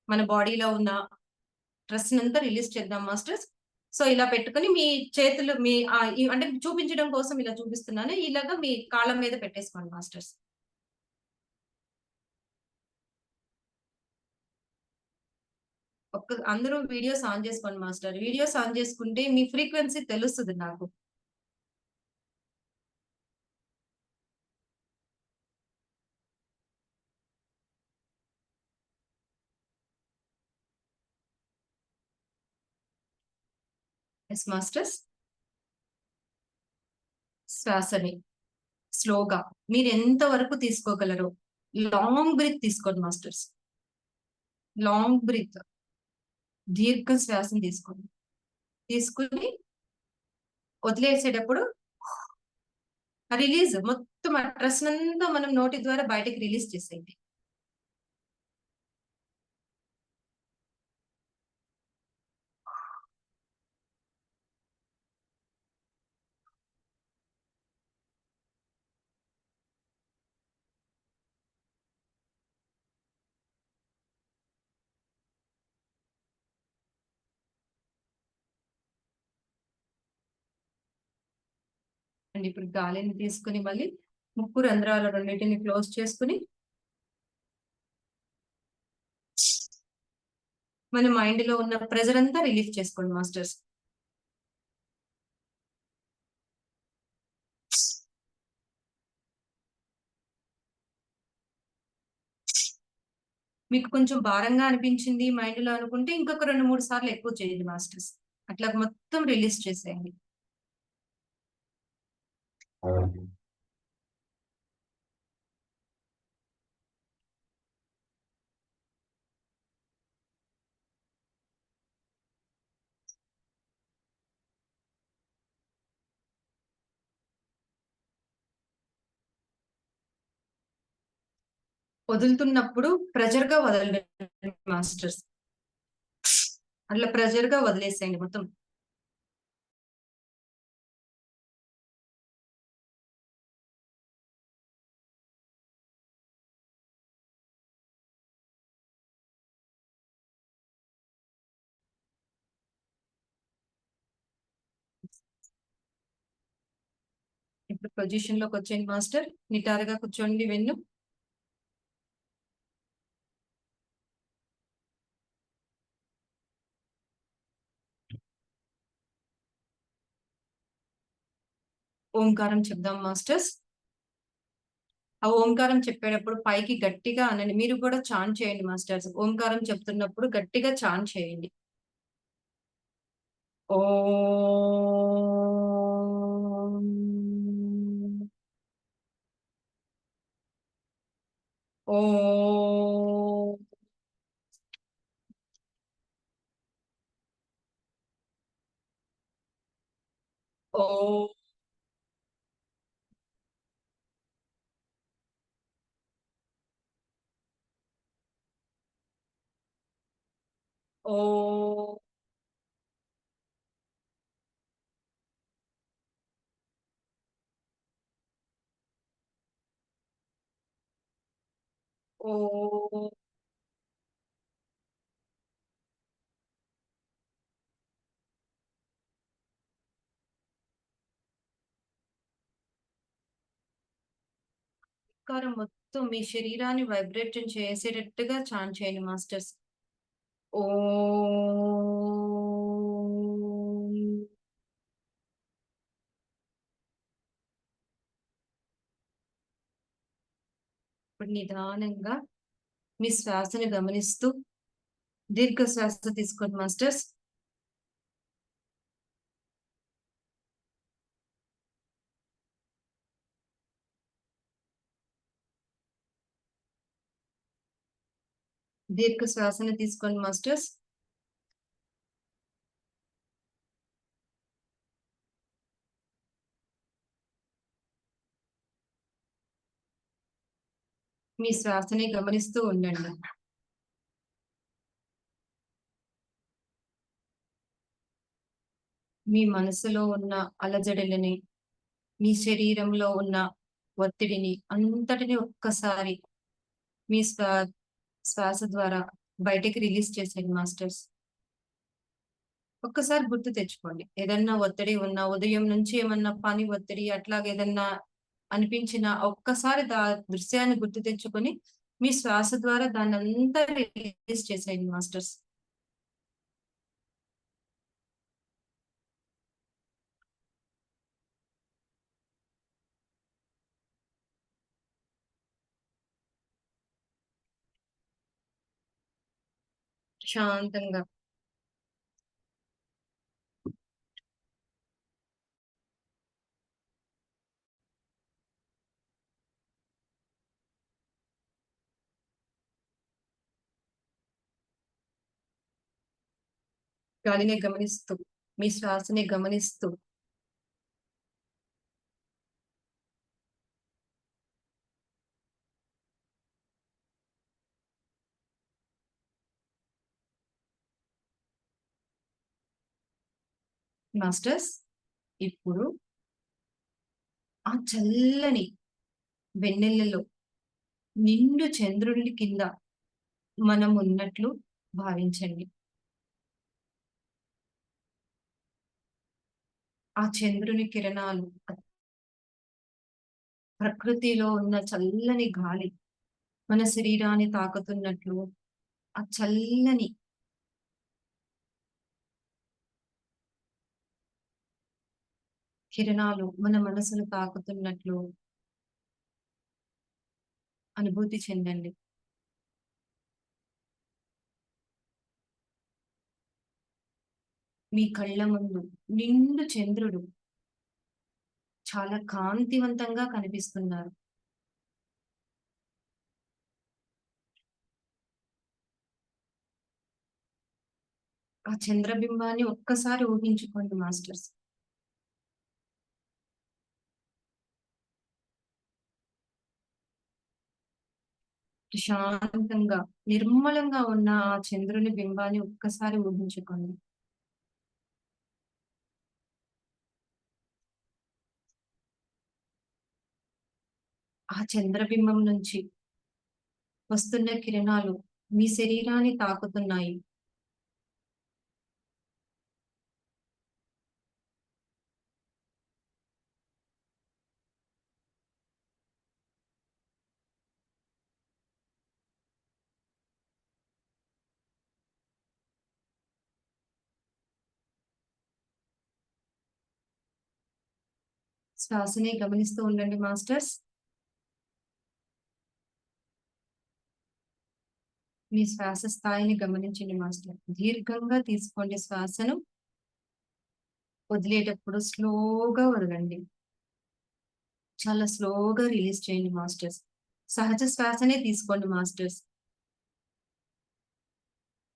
మన బాడీలో ఉన్న స్ట్రెస్‌నంతా రిలీజ్ చేద్దాం మాస్టర్స్. సో, ఇలా పెట్టుకొని మీ చేతులు అంటే చూపించడం కోసం ఇలా చూపిస్తున్నాను. ఇలాగ మీ కాళ్ళ మీద పెట్టేసుకోండి మాస్టర్స్. అందరూ వీడియోస్ ఆన్ చేసుకోండి మాస్టర్. వీడియోస్ ఆన్ చేసుకుంటే మీ ఫ్రీక్వెన్సీ తెలుస్తది నాకు. Yes masters. శ్వాసని స్లోగా మీరెంత వరకు తీసుకోగలరో లాంగ్ బ్రీత్ తీసుకోండి మాస్టర్స్. Long breath. దీర్ఘ శ్వాసను తీసుకోండి. తీసుకొని వదిలేసేటప్పుడు మొత్తం ఆ స్ట్రెస్‌నంతా మనం నోటి ద్వారా బయటకి రిలీజ్ చేసేయండి. అండ్ ఇప్పుడు గాలిని తీసుకొని మళ్ళీ ముక్కు రంధ్రాలు రెండిటిని క్లోజ్ చేసుకొని మన మైండ్‌లో ఉన్న ప్రెషర్ అంతా రిలీఫ్ చేసుకోండి మాస్టర్స్. మీకు కొంచెం భారంగా అనిపించింది మైండ్‌లో అనుకుంటే ఇంకొక 2, 3 సార్లు ఎక్కువ చేయండి మాస్టర్స్. అట్లా మొత్తం రిలీజ్ చేసేయండి. వదులుతున్నప్పుడు ప్రెషర్‌గా వదలండి మాస్టర్స్. అట్లా ప్రెషర్‌గా వదిలేసేయండి మొత్తం. పొజిషన్ లోకి వచ్చేయండి మాస్టర్. నిటారుగా కూర్చోండి వెన్ను. ఓంకారం చెప్దాం మాస్టర్స్. ఆ ఓంకారం చెప్పేటప్పుడు పైకి గట్టిగా అనండి. మీరు కూడా చాంట్ చేయండి మాస్టర్స్. ఓంకారం చెప్తున్నప్పుడు గట్టిగా చాంట్ చేయండి. ఓం. ఓం. ఓం. ఓం. ఓం. ఓంకారం మొత్తం మీ శరీరాన్ని వైబ్రేషన్ చేసేటట్టుగా చాంట్ చేయండి మాస్టర్స్. ఓం. ఇప్పుడు నిదానంగా మీ శ్వాసని గమనిస్తూ దీర్ఘ శ్వాస తీసుకోండి మాస్టర్స్. దీర్ఘ శ్వాసని తీసుకోండి మాస్టర్స్. మీ శ్వాసని గమనిస్తూ ఉండండి. మీ మనసులో ఉన్న అలజడులని, మీ శరీరంలో ఉన్న ఒత్తిడిని అంతటిని ఒక్కసారి మీ శ్వాస ద్వారా బయటికి రిలీజ్ చేసేయండి మాస్టర్స్. ఒక్కసారి గుర్తు తెచ్చుకోండి. ఏదన్నా ఒత్తిడి ఉన్నా, ఉదయం నుంచి ఏమన్నా పని ఒత్తిడి అట్లాగా ఏదన్నా అనిపించినా ఒక్కసారి దృశ్యాన్ని గుర్తు తెచ్చుకొని మీ శ్వాస ద్వారా దాన్నంతా రిలీజ్ చేసేయండి మాస్టర్స్. శాంతంగా. గాలిని గమనిస్తూ, మీ శ్వాసని గమనిస్తూ మాస్టర్స్ ఇప్పుడు ఆ చల్లని వెన్నెలలో నిండు చంద్రుడి కింద మనం ఉన్నట్లు భావించండి. ఆ చంద్రుని కిరణాలు ప్రకృతిలో ఉన్న చల్లని గాలి మన శరీరాన్ని తాకుతున్నట్లు ఆ చల్లని కిరణాలు మన మనసును తాకుతున్నట్లు అనుభూతి చెందండి. మీ కళ్ళ ముందు నిండు చంద్రుడు చాలా కాంతివంతంగా కనిపిస్తున్నారు. ఆ చంద్రబింబాన్ని ఒక్కసారి ఊహించుకోండి మాస్టర్స్. శాంతంగా, నిర్మలంగా ఉన్న ఆ చంద్రుని బింబాన్ని ఒక్కసారి ఊహించుకోండి. ఆ చంద్రబింబం నుంచి వస్తున్న కిరణాలు మీ శరీరాన్ని తాకుతున్నాయి. శ్వాసని గమనిస్తూ ఉండండి మాస్టర్స్. మీ శ్వాస స్థాయిని గమనించండి మాస్టర్. దీర్ఘంగా తీసుకోండి శ్వాసను. వదిలేటప్పుడు స్లోగా వదలండి. చాలా స్లోగా రిలీజ్ చేయండి మాస్టర్స్. సహజ శ్వాసనే తీసుకోండి మాస్టర్స్.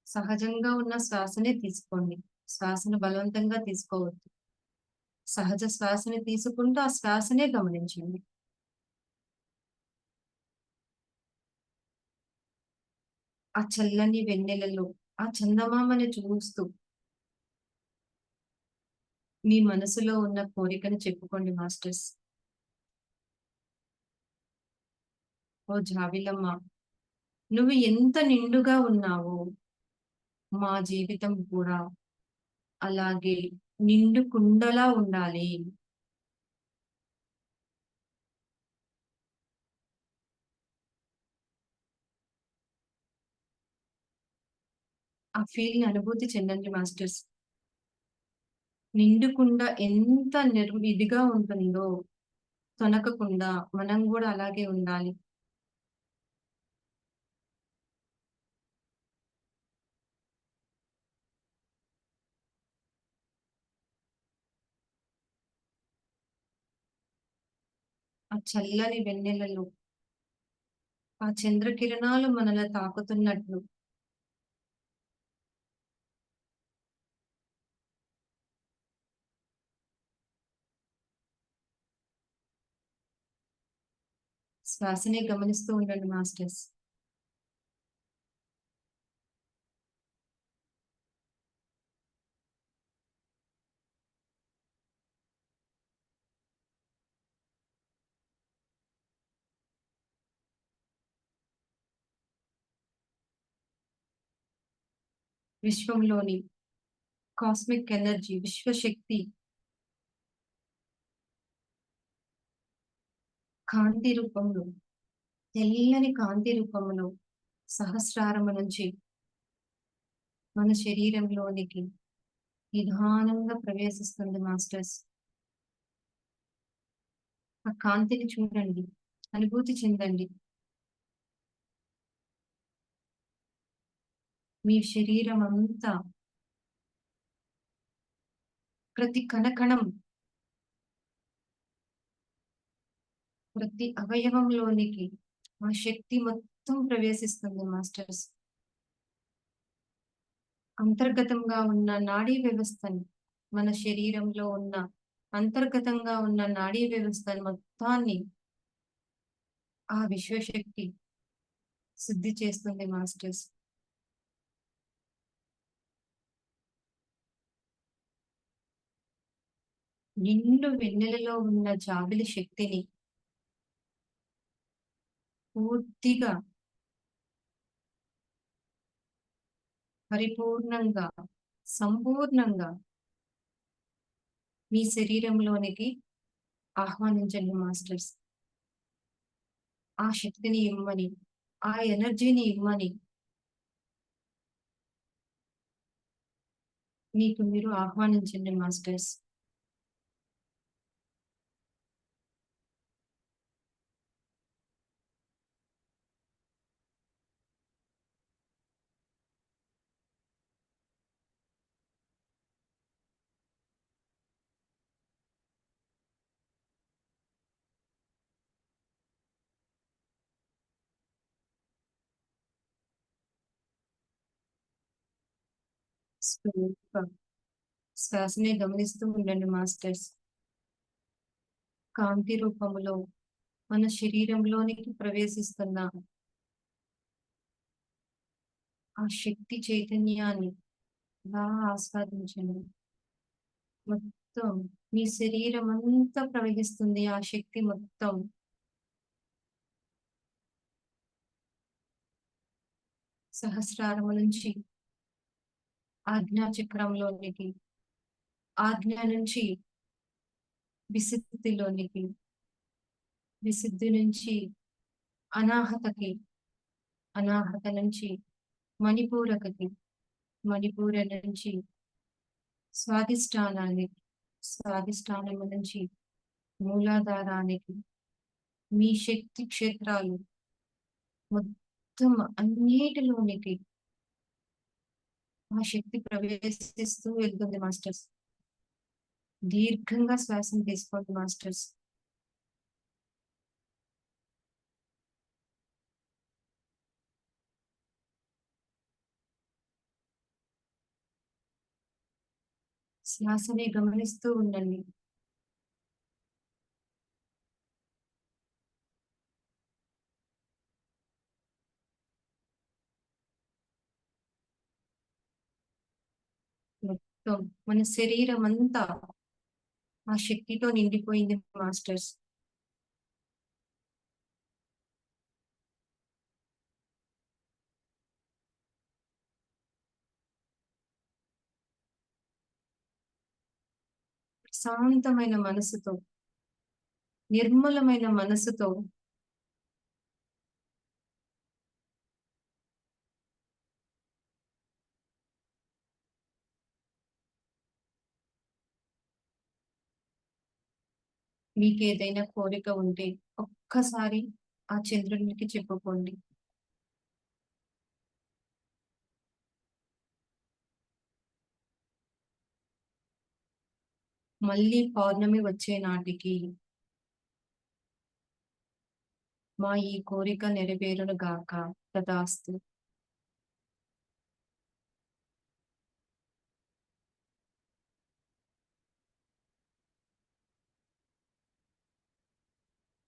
సహజంగా ఉన్న శ్వాసనే తీసుకోండి. శ్వాసను బలవంతంగా తీసుకోవద్దు. సహజ శ్వాసని తీసుకుంటూ ఆ శ్వాసనే గమనించండి. ఆ చల్లని వెన్నెలలో ఆ చందమామని చూస్తూ మీ మనసులో ఉన్న కోరికను చెప్పుకోండి మాస్టర్స్. ఓ జాబిలమ్మ, నువ్వు ఎంత నిండుగా ఉన్నావో మా జీవితం కూడా అలాగే నిండు కుండలా ఉండాలి. ఆ ఫీల్‌ని అనుభూతి చెందండి మాస్టర్స్. నిండు కుండ ఎంత ఇదిగా ఉంటుందో తొనకకుండా మనం గూడా అలాగే ఉండాలి. ఆ చల్లని వెన్నెలలో ఆ చంద్రకిరణాలు మనల్ని తాకుతున్నట్లు శ్వాసనే గమనిస్తూ ఉండండి మాస్టర్స్. విశ్వంలోని కాస్మిక్ ఎనర్జీ, విశ్వశక్తి కాంతి రూపంలో, తెల్లని కాంతి రూపంలో సహస్రారము నుంచి మన శరీరంలోనికి నిదానంగా ప్రవేశిస్తుంది మాస్టర్స్. ఆ కాంతిని చూడండి, అనుభూతి చెందండి. మీ శరీరం అంతా ప్రతి కణకణం, ప్రతి అవయవంలోనికి ఆ శక్తి మొత్తం ప్రవేశిస్తుంది మాస్టర్స్. అంతర్గతంగా ఉన్న నాడీ వ్యవస్థని, మన శరీరంలో ఉన్న అంతర్గతంగా ఉన్న నాడీ వ్యవస్థ మొత్తాన్ని ఆ విశ్వశక్తి శుద్ధి చేస్తుంది మాస్టర్స్. నిండు వెన్నెలలో ఉన్న జాబిలి శక్తిని పూర్తిగా, పరిపూర్ణంగా, సంపూర్ణంగా మీ శరీరంలోనికి ఆహ్వానించండి మాస్టర్స్. ఆ శక్తిని ఇమ్మని, ఆ ఎనర్జీని ఇమ్మని మీకు మీరు ఆహ్వానించండి మాస్టర్స్. స్లోగా శ్వాసని గమనిస్తూ ఉండండి మాస్టర్స్. కాంతి రూపములో మన శరీరంలోనికి ప్రవేశిస్తున్న ఆ శక్తి చైతన్యాన్ని అలా ఆస్వాదించండి. మొత్తం మీ శరీరం అంతా ప్రవహిస్తుంది ఆ శక్తి మొత్తం. సహస్రారము నుంచి ఆజ్ఞా చక్రంలోనికి, ఆజ్ఞ నుంచి విశుద్ధిలోనికి, విశుద్ధి నుంచి అనాహతకి, అనాహత నుంచి మణిపూరకకి, మణిపూర నుంచి స్వాదిష్టానానికి, స్వాదిష్టానము నుంచి మూలాధారానికి, మీ శక్తి క్షేత్రాలు మొత్తం అన్నిటిలోనికి ఆ శక్తి ప్రవేశిస్తూ వెళ్తుంది మాస్టర్స్. దీర్ఘంగా శ్వాసను తీసుకోండి మాస్టర్స్. శ్వాసని గమనిస్తూ ఉండండి. మొత్తం మన శరీరం అంతా ఆ శక్తితో నిండిపోయింది మాస్టర్స్. ప్రశాంతమైన మనసుతో, నిర్మలమైన మనసుతో మీకు ఏదైనా కోరిక ఉంటే ఒక్కసారి ఆ చంద్రునికి చెప్పుకోండి. మళ్ళీ పౌర్ణమి వచ్చే నాటికి మా ఈ కోరిక నెరవేరును గాక. తదాస్తు.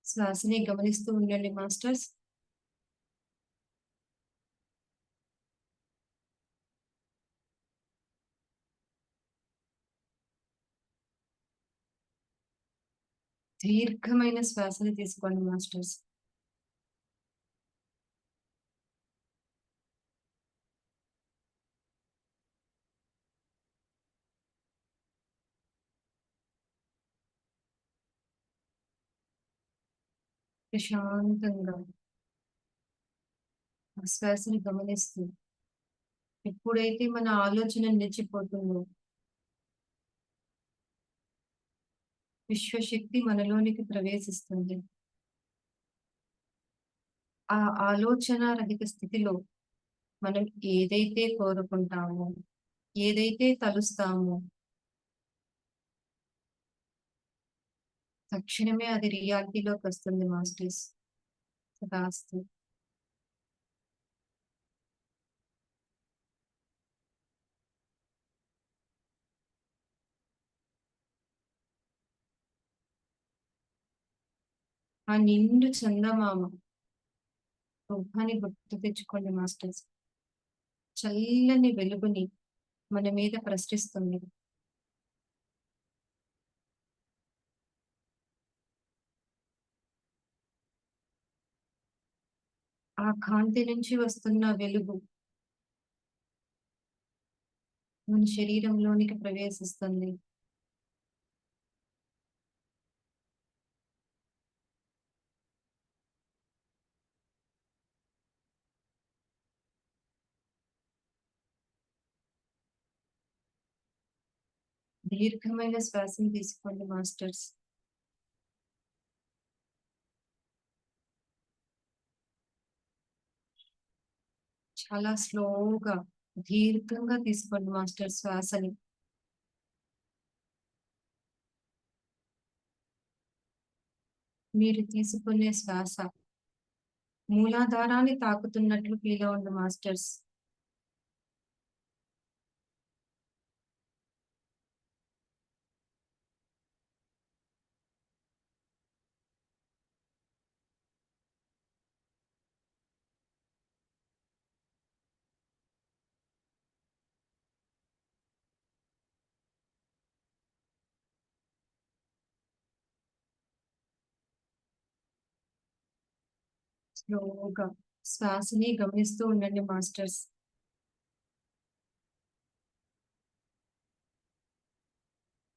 శ్వాసని గమనిస్తూ ఉండండి మాస్టర్స్. దీర్ఘమైన శ్వాసని తీసుకోండి మాస్టర్స్. ప్రశాంతంగా ఆ శ్వాసని గమనిస్తూ, ఎప్పుడైతే మన ఆలోచన నిలిచిపోతుందో విశ్వశక్తి మనలోనికి ప్రవేశిస్తుంది. ఆ ఆలోచన రహిత స్థితిలో మనం ఏదైతే కోరుకుంటామో, ఏదైతే తలుస్తామో తక్షణమే అది రియాలిటీలోకి వస్తుంది మాస్టర్స్. తదాస్తు. ఆ నిండు చందమామ రూపాన్ని గుర్తు తెచ్చుకోండి మాస్టర్స్. చల్లని వెలుగుని మన మీద ప్రసరిస్తుంది. ఆ కాంతి నుంచి వస్తున్న వెలుగు మన శరీరంలోనికి ప్రవేశిస్తుంది. దీర్ఘమైన శ్వాసను తీసుకోండి మాస్టర్స్. చాలా స్లోగా, దీర్ఘంగా తీసుకోండి మాస్టర్ శ్వాసని. మీరు తీసుకునే శ్వాస మూలాధారాన్ని తాకుతున్నట్లు ఫీల్ అవ్వండి మాస్టర్స్. స్లోగా శ్వాసని గమనిస్తూ ఉండండి మాస్టర్స్.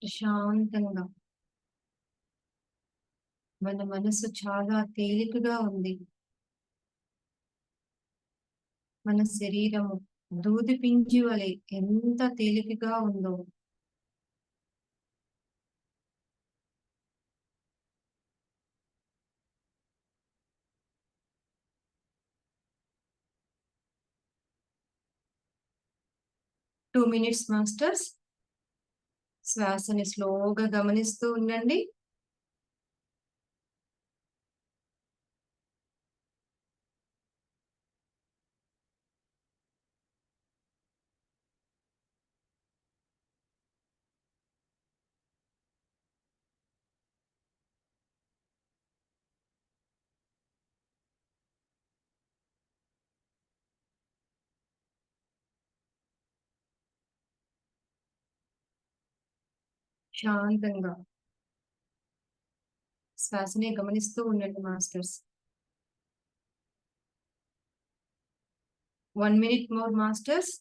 ప్రశాంతంగా మన మనసు చాలా తేలికగా ఉంది. మన శరీరము దూది పింజి వలె ఎంత తేలికగా ఉందో 2 minutes మాస్టర్స్. శ్వాసని స్లోగా గమనిస్తూ ఉండండి. శాంతంగా శ్వాసని గమనిస్తూ ఉండండి మాస్టర్స్. 1 minute more masters.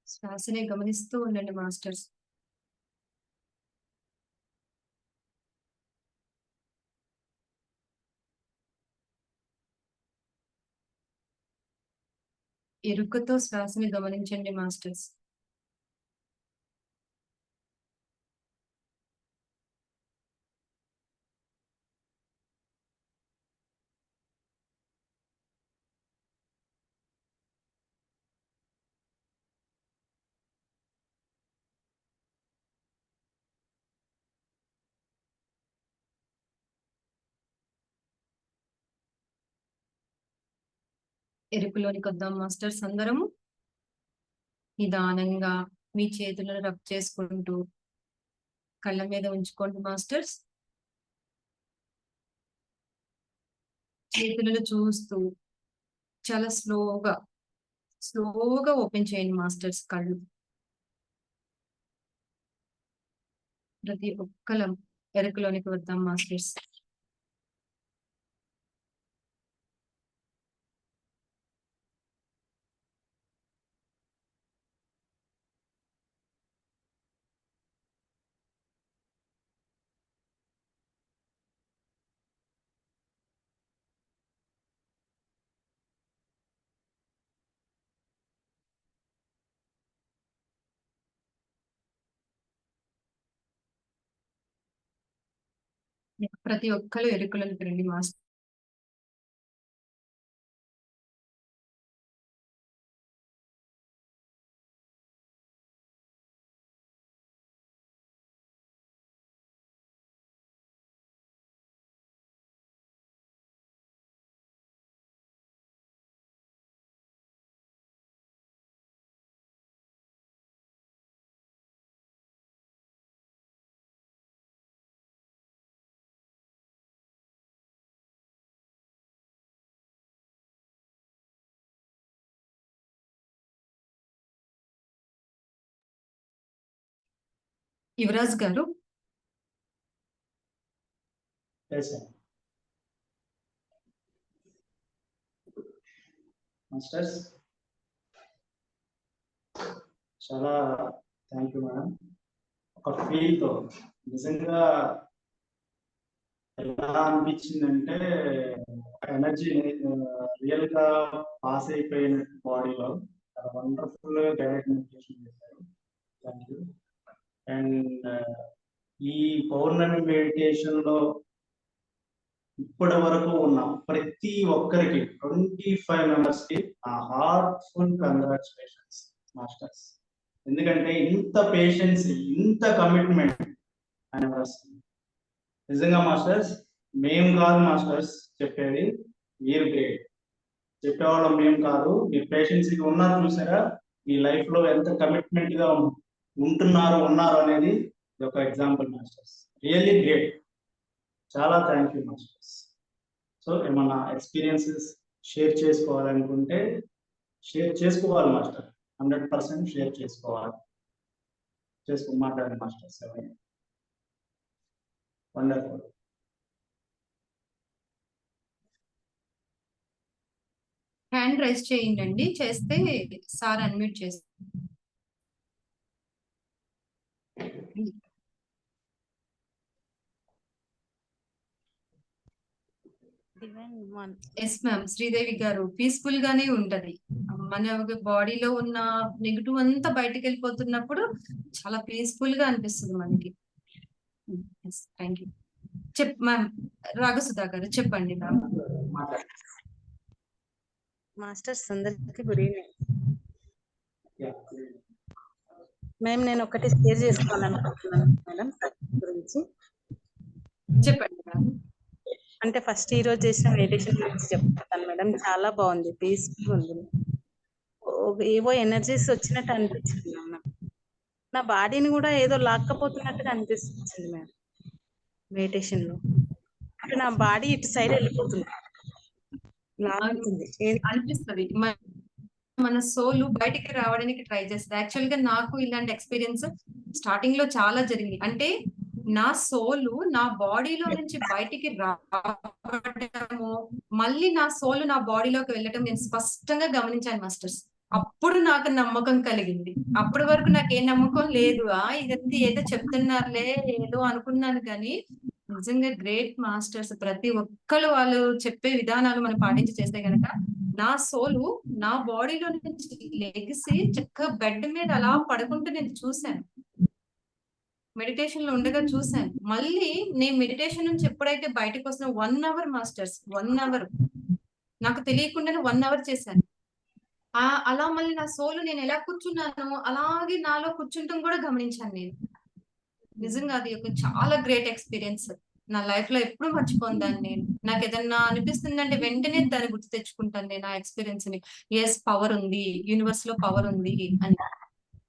శ్వాసని గమనిస్తూ ఉండండి మాస్టర్స్. ఎరుకతో శ్వాసని గమనించండి మాస్టర్స్. ఎరుకులోనికి వద్దాం మాస్టర్స్ అందరము. నిదానంగా మీ చేతులను రబ్ చేసుకుంటూ కళ్ళ మీద ఉంచుకోండి మాస్టర్స్. చేతులను చూస్తూ చాలా స్లోగా ఓపెన్ చేయండి మాస్టర్స్ కళ్ళు. ప్రతి ఒక్కలం ఎరుకులోనికి వద్దాం మాస్టర్స్. ప్రతి ఒక్కరు ఎరుకులోనికి రండి మాస్టర్. యువరాజ్ గారు, మాస్టర్స్ చాలా థ్యాంక్ యూ మేడం. ఒక ఫీల్ తో నిజంగా ఎలా అనిపించిందంటే ఎనర్జీ రియల్ గా పాస్ అయిపోయినట్టు బాడీలో చాలా వండర్ఫుల్ గా గైడెడ్ మెడిటేషన్ చేశారు. Thank you. అండ్ ఈ పౌర్ణమి మెడిటేషన్ లో ఇప్పటి వరకు ఉన్న ప్రతి ఒక్కరికి 25 మెంబర్స్ కి ఆ హార్ట్ఫుల్ కంగ్రాచులేషన్స్ మాస్టర్స్. ఎందుకంటే ఇంత పేషెన్స్, ఇంత కమిట్మెంట్ అని వస్తుంది. నిజంగా మాస్టర్స్ మేము కాదు మాస్టర్స్ చెప్పేది, మీరు గ్రేట్. చెప్పేవాళ్ళం మేము కాదు, మీరు పేషెన్స్ ఉన్నారు చూసారా, మీ లైఫ్ లో ఎంత కమిట్మెంట్ గా ఉన్నారు అనేది ఒక ఎగ్జాంపుల్ మాస్టర్స్. Really great. చాలా థ్యాంక్ యూ మాస్టర్స్. సో ఏమన్నా ఎక్స్పీరియన్సెస్ షేర్ చేసుకోవాలనుకుంటే షేర్ చేసుకోవాలి మాస్టర్. 100% షేర్ చేసుకోవాలి. మాట్లాడండి మాస్టర్స్. వండర్ఫుల్. హ్యాండ్ రైజ్ చేయండి. చేస్తే సార్ అన్మ్యూట్ చేస్తారు. దివ్య ఎస్ మ్యామ్, శ్రీదేవి గారు పీస్ఫుల్ గానే ఉంటది. మన బాడీలో ఉన్న నెగిటివ్ అంతా బయటకు వెళ్ళిపోతున్నప్పుడు చాలా పీస్ఫుల్ గా అనిపిస్తుంది మనకి. Thank you. మ్యామ్, రాఘసుధా గారు చెప్పండి మ్యామ్. మాస్టర్స్ అందరికి గుడ్ ఈవినింగ్. మేము నేను ఒకటి షేర్ చేసుకోవాలనుకుంటున్నాను మేడం గురించి. చెప్పండి మ్యామ్. అంటే ఫస్ట్ ఈ రోజు చేసిన మెడిటేషన్ గురించి చెప్తాను మేడం. చాలా బాగుంది, పీస్ఫుల్ ఉంది. ఏవో ఎనర్జీస్ వచ్చినట్టు అనిపించింది మేడం. నా బాడీని కూడా ఏదో లాక్కపోతున్నట్టుగా అనిపిస్తుంది మేడం మెడిటేషన్ లో. అంటే నా బాడీ ఇటు సైడ్ వెళ్ళిపోతుంది, లాగుతుంది. అనిపిస్తుంది మన సోల్ బయటికి రావడానికి ట్రై చేస్తుంది. యాక్చువల్ గా నాకు ఇలాంటి ఎక్స్పీరియన్స్ స్టార్టింగ్ లో చాలా జరిగింది. అంటే నా సోలు నా బాడీలో నుంచి బయటికి రావడము, మళ్ళీ నా సోలు నా బాడీలోకి వెళ్ళటం నేను స్పష్టంగా గమనించాను మాస్టర్స్. అప్పుడు నాకు నమ్మకం కలిగింది. అప్పటి వరకు నాకు ఏ నమ్మకం లేదు. ఇదంతా ఏదో చెప్తున్నారులే ఏదో అనుకున్నాను, కానీ నిజంగా గ్రేట్ మాస్టర్స్. ప్రతి ఒక్కరు వాళ్ళు చెప్పే విధానాలు మనం పాటించి చేస్తే గనక నా సోలు నా బాడీలో నుంచి లెగిసి చక్కగా బెడ్ మీద అలా పడుకుంటూ నేను చూశాను. మెడిటేషన్ లో ఉండగా చూశాను. మళ్ళీ నేను మెడిటేషన్ నుంచి ఎప్పుడైతే బయటకు వస్తున్నా 1 అవర్ మాస్టర్స్, 1 అవర్ నాకు తెలియకుండానే 1 అవర్ చేశాను. అలా మళ్ళీ నా సోలు నేను ఎలా కూర్చున్నానో అలాగే నాలో కూర్చుంటాం కూడా గమనించాను నేను. నిజంగా అది ఒక చాలా గ్రేట్ ఎక్స్పీరియన్స్. నా లైఫ్ లో ఎప్పుడు మర్చిపోను దాన్ని నేను. నాకు ఏదన్నా అనిపిస్తుందంటే వెంటనే దాన్ని గుర్తు తెచ్చుకుంటాను నేను ఆ ఎక్స్పీరియన్స్ ని. ఎస్, పవర్ ఉంది, యూనివర్స్ లో పవర్ ఉంది అని.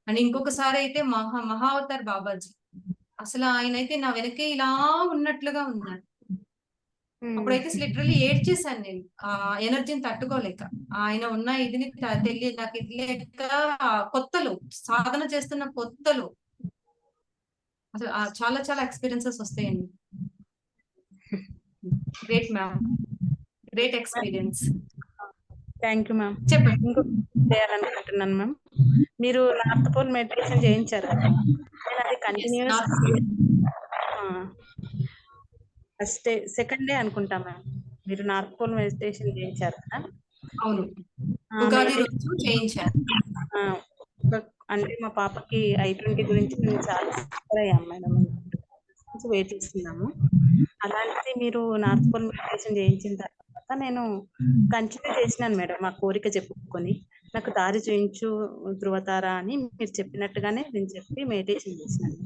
అండ్ ఇంకొకసారి అయితే మహా అవతార్ బాబాజీ, అసలు ఆయన అయితే నా వెనకే ఇలా ఉన్నట్లుగా ఉన్నారు. అప్పుడైతే లిటరల్లీ ఏడ్చేసాను నేను, ఆ ఎనర్జీని తట్టుకోలేక. ఆయన ఉన్న ఇదిని నాకు తెలియక కొత్తలో సాధన చేస్తున్న కొత్తలో అసలు చాలా చాలా ఎక్స్పీరియన్సెస్ వస్తాయండి. Great ma'am, great experience. Thank you ma'am. చెప్పండి. ఇంకొక చేయాలనుకుంటున్నాను మ్యామ్. మీరు నార్త్ పోల్ మెడిటేషన్ చేయించారు కదా, నేను అది continuous first day second day అనుకుంటా మ్యామ్ మీరు నార్త్ పోల్ మెడిటేషన్ చేయించారు కదా. అవును, ఉగాది రోజు చేయించారు. అంటే మా పాపకి I-20 గురించి మేము చాలా సఫర్ అయ్యాం మేడం, వెయిట్ చేస్తున్నాము. అలాంటిది మీరు నార్త్ పోల్ మెడిటేషన్ చేయించిన తర్వాత నేను కంటిన్యూ చేసినాను మేడం. మా కోరిక చెప్పుకొని నాకు దారి చూయించు ధృవతారా అని మీరు చెప్పినట్టుగానే నేను చెప్పి మెడిటేషన్ చేసినాను.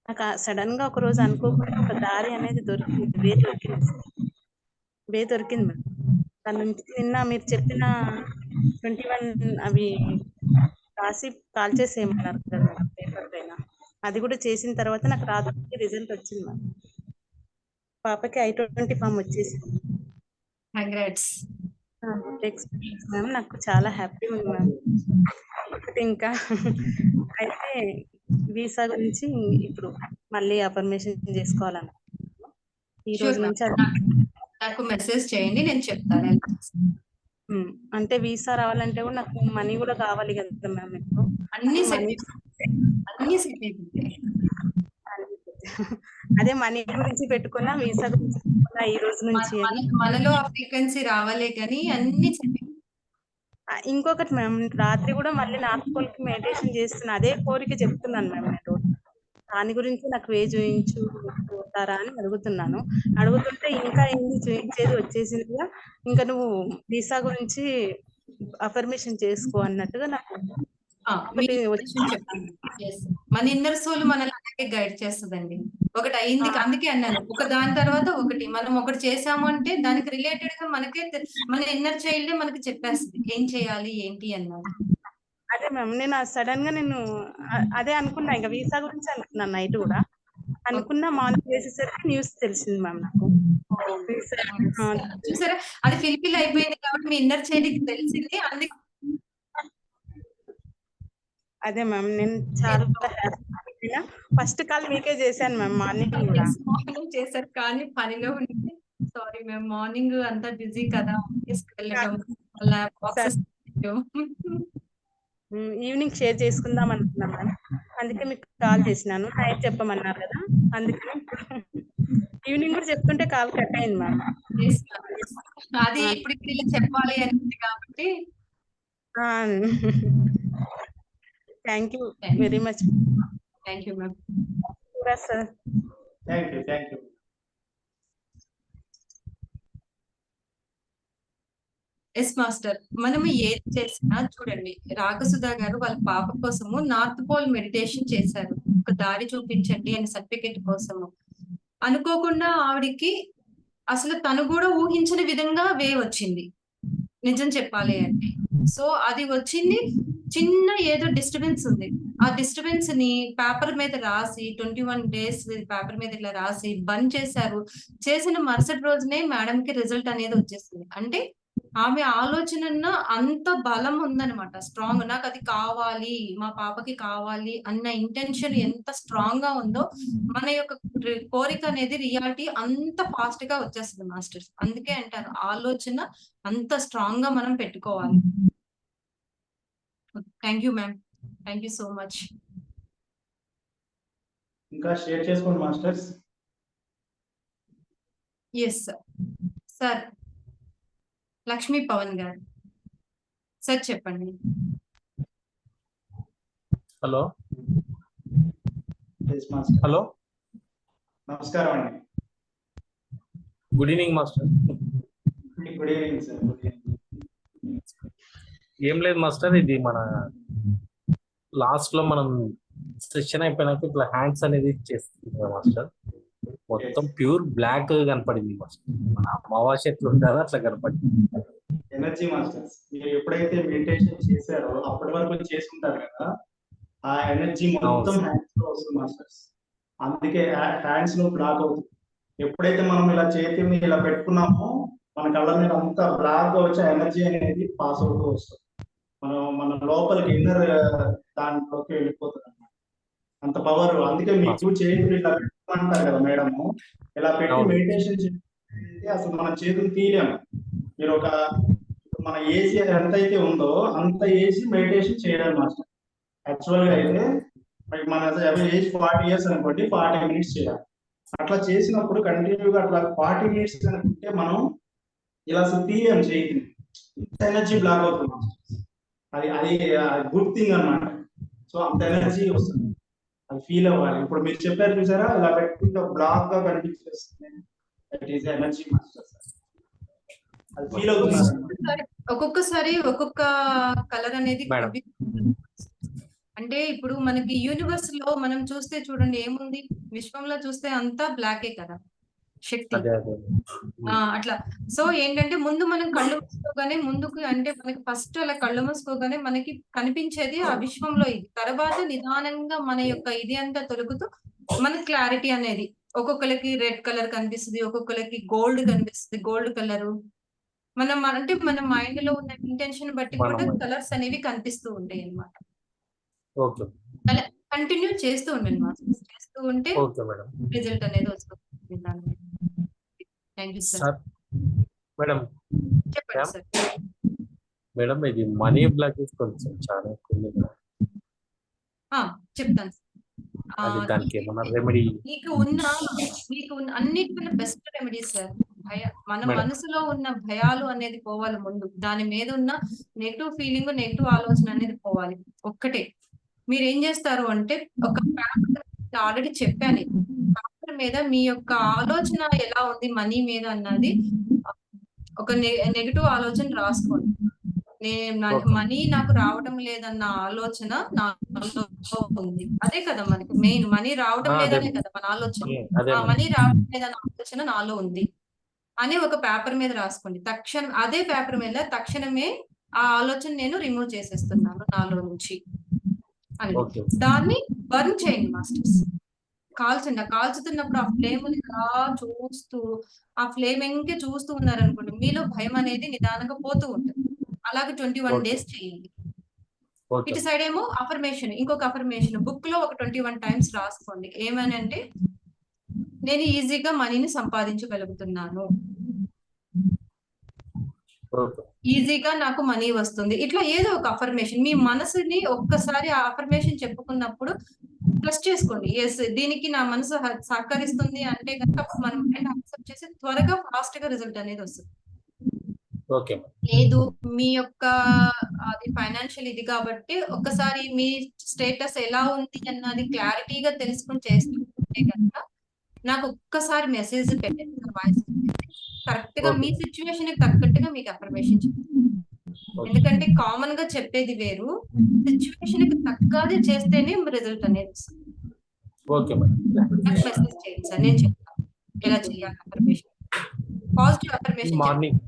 నాకు సడన్ గా ఒక రోజు అనుకోకుండా ఒక దారి అనేది దొరికింది, వే దొరికింది మేడం. దాని నుంచి నిన్న మీరు చెప్పిన 21 అవి రాసి కాల్ చేసేయమన్నారు కదా మేడం పేపర్ పైన. అది కూడా చేసిన తర్వాత నాకు రాత్రికి రిజల్ట్ వచ్చింది మ్యామ్. పాపకి I-20 ఫామ్ వచ్చేసింది. కంగ్రాట్స్. మ్యామ్ నాకు చాలా హ్యాపీ ఉంది మ్యామ్. ఒకటి ఇంకా అయితే వీసా గురించి ఇప్పుడు మళ్ళీ అఫర్మేషన్ చేసుకోవాలన్నా ఈ రోజు నుంచి నాకు మెసేజ్ చేయండి, నేను చెప్తాను. అంటే వీసా రావాలంటే కూడా నాకు మనీ కూడా కావాలి కదా మ్యామ్. ఇప్పుడు అన్ని సెట్ అయిపోతాయి. అదే మనీ గురించి పెట్టుకున్నా, వీసా గురించి పెట్టుకున్నా ఈ రోజు నుంచి. మనలో ఆ ఫ్రీక్వెన్సీ రావాలే కానీ అన్ని సెట్. ఇంకొకటి మ్యామ్, రాత్రి కూడా మళ్ళీ నార్త్ పోల్ కి మెడిటేషన్ చేస్తున్నా, అదే కోరిక చెప్తున్నాను మ్యామ్. నేను దాని గురించి నాకు వే చూయించుతారా అని అడుగుతున్నాను. అడుగుతుంటే ఇంకా ఏంది చూయించేది వచ్చేసిందిగా, ఇంకా నువ్వు వీసా గురించి అఫర్మేషన్ చేసుకో అన్నట్టుగా నాకు మన ఇన్నర్ సోల్ మనల్ని అలాగే గైడ్ చేస్తుందండి. ఒకటి అయింది, అందుకే అన్నాను ఒక దాని తర్వాత ఒకటి. మనం ఒకటి చేసాము అంటే దానికి రిలేటెడ్ గా మనకే మన ఇన్నర్ చైల్డ్ మనకి చెప్పేస్తుంది ఏం చేయాలి ఏంటి అన్నది. అదే మ్యామ్, నేను సడన్ గా నేను అదే అనుకున్నా, ఇంకా వీసా గురించి అనుకున్నాను. నైట్ కూడా అనుకున్నా, మార్నింగ్ చేసేసరికి న్యూస్ తెలిసింది మ్యామ్ నాకు. చూసారా, అది ఫిల్ఫిల్ అయిపోయింది కాబట్టి మీ ఇన్నర్ చైల్డ్ తెలిసింది. అందుకే అదే మ్యామ్, నేను చాలా హ్యాపీ. ఫస్ట్ కాల్ మీకే చేశాను మ్యామ్, మార్నింగ్ చేశారు కానీ పనిలో ఉంటే సారీ మ్యామ్. మార్నింగ్ అంతా బిజీ కదా, తీసుకెళ్ళడం ఈవినింగ్ షేర్ చేసుకుందాం అనుకున్నాం మ్యామ్. అందుకే మీకు కాల్ చేసినాను. నైట్ చెప్పమన్నారు కదా, అందుకే ఈవినింగ్ కూడా చెప్తుంటే కాల్ కట్ అయింది మ్యామ్. అది ఇప్పుడు వీళ్ళు చెప్పాలి అని ఉంది కాబట్టి thank you very much. Thank you ma'am. Sir thank you. Yes master. మనము ఏది చేసినా చూడండి, రాగసుధా గారు వాళ్ళ పాప కోసము నార్త్ పోల్ మెడిటేషన్ చేశారు, ఒక దారి చూపించండి అని సర్టిఫికెట్ కోసము. అనుకోకుండా ఆవిడికి అసలు తను కూడా ఊహించని విధంగా వచ్చింది, నిజం చెప్పాలి అంటే. సో అది వచ్చింది, చిన్న ఏదో డిస్టర్బెన్స్ ఉంది, ఆ డిస్టర్బెన్స్ ని పేపర్ మీద రాసి 21 days పేపర్ మీద ఇట్లా రాసి బంద్ చేశారు. చేసిన మరుసటి రోజునే మేడం కి రిజల్ట్ అనేది వచ్చేసింది. అంటే ఆమె ఆలోచన అంత బలం ఉందన్నమాట, స్ట్రాంగ్. నాకు అది కావాలి, మా పాపకి కావాలి అన్న ఇంటెన్షన్ ఎంత స్ట్రాంగ్ గా ఉందో మన యొక్క కోరిక అనేది రియాలిటీ అంత ఫాస్ట్ గా వచ్చేస్తుంది మాస్టర్స్. అందుకే అంటారు ఆలోచన అంత స్ట్రాంగ్ గా మనం పెట్టుకోవాలి. Thank you ma'am, thank you so much. ఇంకా షేర్ చేసుకోండి masters. Yes sir. Lakshmi Pavan గారు సార్ చెప్పండి. హలో హలో, నమస్కారం అండి. Good evening master. Good evening sir. ఏం లేదు మాస్టర్, ఇది మన లాస్ట్ లో మనం సెషన్ అయిపోయినాక ఇట్లా హ్యాండ్స్ అనేది చేస్తుంది మాస్టర్. మొత్తం ప్యూర్ బ్లాక్ కనపడింది మాస్టర్, మన అమావాస్య ఎట్లా ఉంటుందో అట్లా కనపడింది. ఎనర్జీ మాస్టర్స్, మీరు ఎప్పుడైతే మెడిటేషన్ చేశారో అప్పటి వరకు చేసుకుంటారు కదా, ఆ ఎనర్జీ మొత్తం హ్యాండ్స్ లో వస్తుంది మాస్టర్స్. అందుకే హ్యాండ్స్ లో బ్లాక్ అవుతుంది. ఎప్పుడైతే మనం ఇలా చేతిని ఇలా పెట్టుకున్నామో మన కళ్ళ మీద అంతా బ్లాక్ గా వచ్చే ఎనర్జీ అనేది పాస్ అవుతూ వస్తుంది. మన లోపలికి ఇన్నర్ దాంట్లోకి వెళ్ళిపోతుంది అన్నమాట, అంత పవర్. అందుకే మీకు చేతులు ఇలా పెట్టుకుంటారు కదా మేడము, ఇలా పెట్టి మెడిటేషన్ చేస్తే అసలు మన చేతులు తీయలేము. మీరు మన ఏసీ ఎంతైతే ఉందో అంత ఏసీ మెడిటేషన్ చేయాలి మాస్టర్. యాక్చువల్ గా అయితే మన ఏజ్ 40 years అనుకోండి, 40 minutes చేయాలి. అట్లా చేసినప్పుడు కంటిన్యూగా అట్లా 40 minutes అనుకుంటే మనం ఇలా అసలు తీయలేము చేతిని, ఎనర్జీ బ్లాక్ అవుతుంది. అది గుడ్ థింగ్ అన్నమాట. సో అంత ఎనర్జీ వస్తుంది, అది ఫీల్ అవ్వాలి. ఇప్పుడు మీరు చెప్పారు చూసారా, ఇలా పెట్టుకుంటే బ్లాక్ గా కనిపించేస్తుంది, దట్ ఈస్ ఎనర్జీ మాస్టర్. అది ఫీల్ అవుతున్నారు. ఒక్కొక్కసారి ఒక్కొక్క కలర్ అనేది అంటే ఇప్పుడు మనకి యూనివర్స్ లో మనం చూస్తే చూడండి ఏముంది, విశ్వంలో చూస్తే అంతా బ్లాకే కదా శక్తి. అట్లా. సో ఏంటంటే ముందు మనం కళ్ళు మూసుకోగానే ముందుకు, అంటే మనకి ఫస్ట్ అలా కళ్ళు మూసుకోగానే మనకి కనిపించేది ఆ విశ్వంలో ఇది. తర్వాత నిదానంగా మన యొక్క ఇది అంతా తొలుగుతూ మన క్లారిటీ అనేది ఒక్కొక్కరికి రెడ్ కలర్ కనిపిస్తుంది, ఒక్కొక్కరికి గోల్డ్ కనిపిస్తుంది, గోల్డ్ కలరు. మనం అంటే మన మైండ్ లో ఉన్న ఇంటెన్షన్ బట్టి కూడా కలర్స్ అనేవి కనిపిస్తూ ఉంటాయి అన్నమాట. అలా కంటిన్యూ చేస్తూ ఉండండి మాస్టర్స్, చేస్తూ ఉంటే రిజల్ట్ అనేది వస్తుంది. Thank you sir. మేడం చెప్పండి సార్. మేడం ఇది మనీ బ్లాకేజ్ కొంచెం చాలా చెప్తాను సార్, దానికి ఏమన్నా రెమెడీ? మీకు ఉన్న అన్నిటికన్నా బెస్ట్ రెమెడీ సార్ మన మనసులో ఉన్న భయాలు అనేది పోవాలి. ముందు దాని మీద ఉన్న నెగిటివ్ ఫీలింగ్, నెగిటివ్ ఆలోచన అనేది పోవాలి. ఒక్కటే మీరు ఏం చేస్తారు అంటే, ఒక పేపర్ ఆల్రెడీ చెప్పాను, పేపర్ మీద మీ యొక్క ఆలోచన ఎలా ఉంది మనీ మీద అన్నది ఒక నెగిటివ్ ఆలోచన రాసుకోండి. మనీ నాకు రావడం లేదన్న ఆలోచన నాలో ఉంది. అదే కదా మనకి మెయిన్, మనీ రావడం లేదనే కదా మన ఆలోచన. మనీ రావడం లేదన్న ఆలోచన నాలో ఉంది అని ఒక పేపర్ మీద రాసుకోండి. అదే పేపర్ మీద తక్షణమే ఆ ఆలోచన నేను రిమూవ్ చేసేస్తున్నాను నాలో నుంచి అని. దాన్ని బర్న్ చేయండి మాస్టర్స్, కాల్చండి. కాల్చుతున్నప్పుడు ఆ ఫ్లేమ్ ఇలా చూస్తూ, ఆ ఫ్లేమ్ ఇంకే చూస్తూ ఉన్నారనుకోండి, మీలో భయం అనేది నిదానంగా పోతూ ఉంటుంది. అలాగే 21 days చేయండి. ఇటు సైడ్ ఏమో అఫర్మేషన్, ఇంకొక అఫర్మేషన్ బుక్ లో ఒక 21 times రాసుకోండి. ఏమని అంటే, నేను ఈజీగా మనీని సంపాదించగలుగుతున్నాను, ఈజీగా నాకు మనీ వస్తుంది. ఇట్లా ఏదో ఒక అఫర్మేషన్ మీ మనసుని ఒక్కసారి ఆ అఫర్మేషన్ చెప్పుకున్నప్పుడు ప్లస్ చేసుకోండి. ఎస్, దీనికి నా మనసు సహకరిస్తుంది అంటే కనుక మనం యాక్సెప్ట్ చేసి త్వరగా ఫాస్ట్ గా రిజల్ట్ అనేది వస్తుంది. ఓకే లేదు మీ యొక్క అది ఫైనాన్షియల్ ఇది కాబట్టి ఒక్కసారి మీ స్టేటస్ ఎలా ఉంది అన్నది క్లారిటీగా తెలుసుకుని చేస్తుంటే కనుక నాకు ఒక్కసారి మెసేజ్ పెట్టండి వాయిస్ కరెక్ట్ గా మీ సిచ్యువేషన్ కి తగ్గట్టుగా మీకు అఫర్మేషన్ ఎందుకంటే కామన్ గా చెప్పేది వేరు సిచ్యువేషన్ కి తగ్గది చేస్తేనే రిజల్ట్ అనేది వస్తుంది. ఓకే మేడం నాకు మెసేజ్ చేయండి సార్ నేను చెప్తాను ఎలా చేయాలి affirmation positive affirmation morning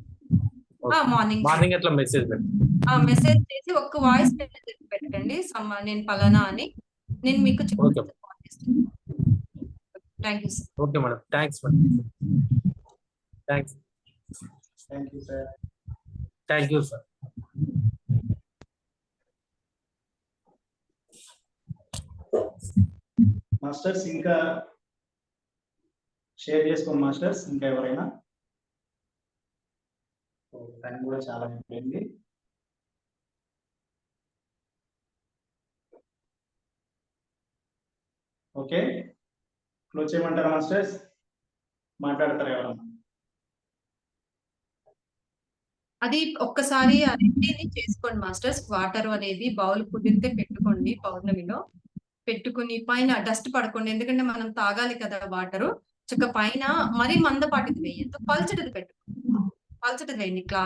morning morning అట్లా మెసేజ్ పెట్టండి. మెసేజ్ చేసి ఒక్క వాయిస్ మెసేజ్ పెట్టండి నేను పలానా అని నేను మీకు okay thank you sir. Okay madam thanks madam thanks thank you sir. Thank you sir. Masters ఇంకా షేర్ చేసుకోండి మాస్టర్స్ ఇంకా ఎవరైనా. టైం కూడా చాలా అయిపోయింది. ఓకే క్లోజ్ చేయమంటారా మాస్టర్స్? మాట్లాడతారా ఎవరన్నా? అది ఒక్కసారి అన్నిటిని చేసుకోండి మాస్టర్స్. వాటర్ అనేది బౌల్ కుదిరితే పెట్టుకోండి పౌర్ణమిలో పెట్టుకుని పైన డస్ట్ పడకండి ఎందుకంటే మనం తాగాలి కదా వాటర్ చక్క పైన మరీ మందపాటిది వేయద్దు పల్చటిది పెట్టుకోండి పల్చటిది వేయండి క్లాత్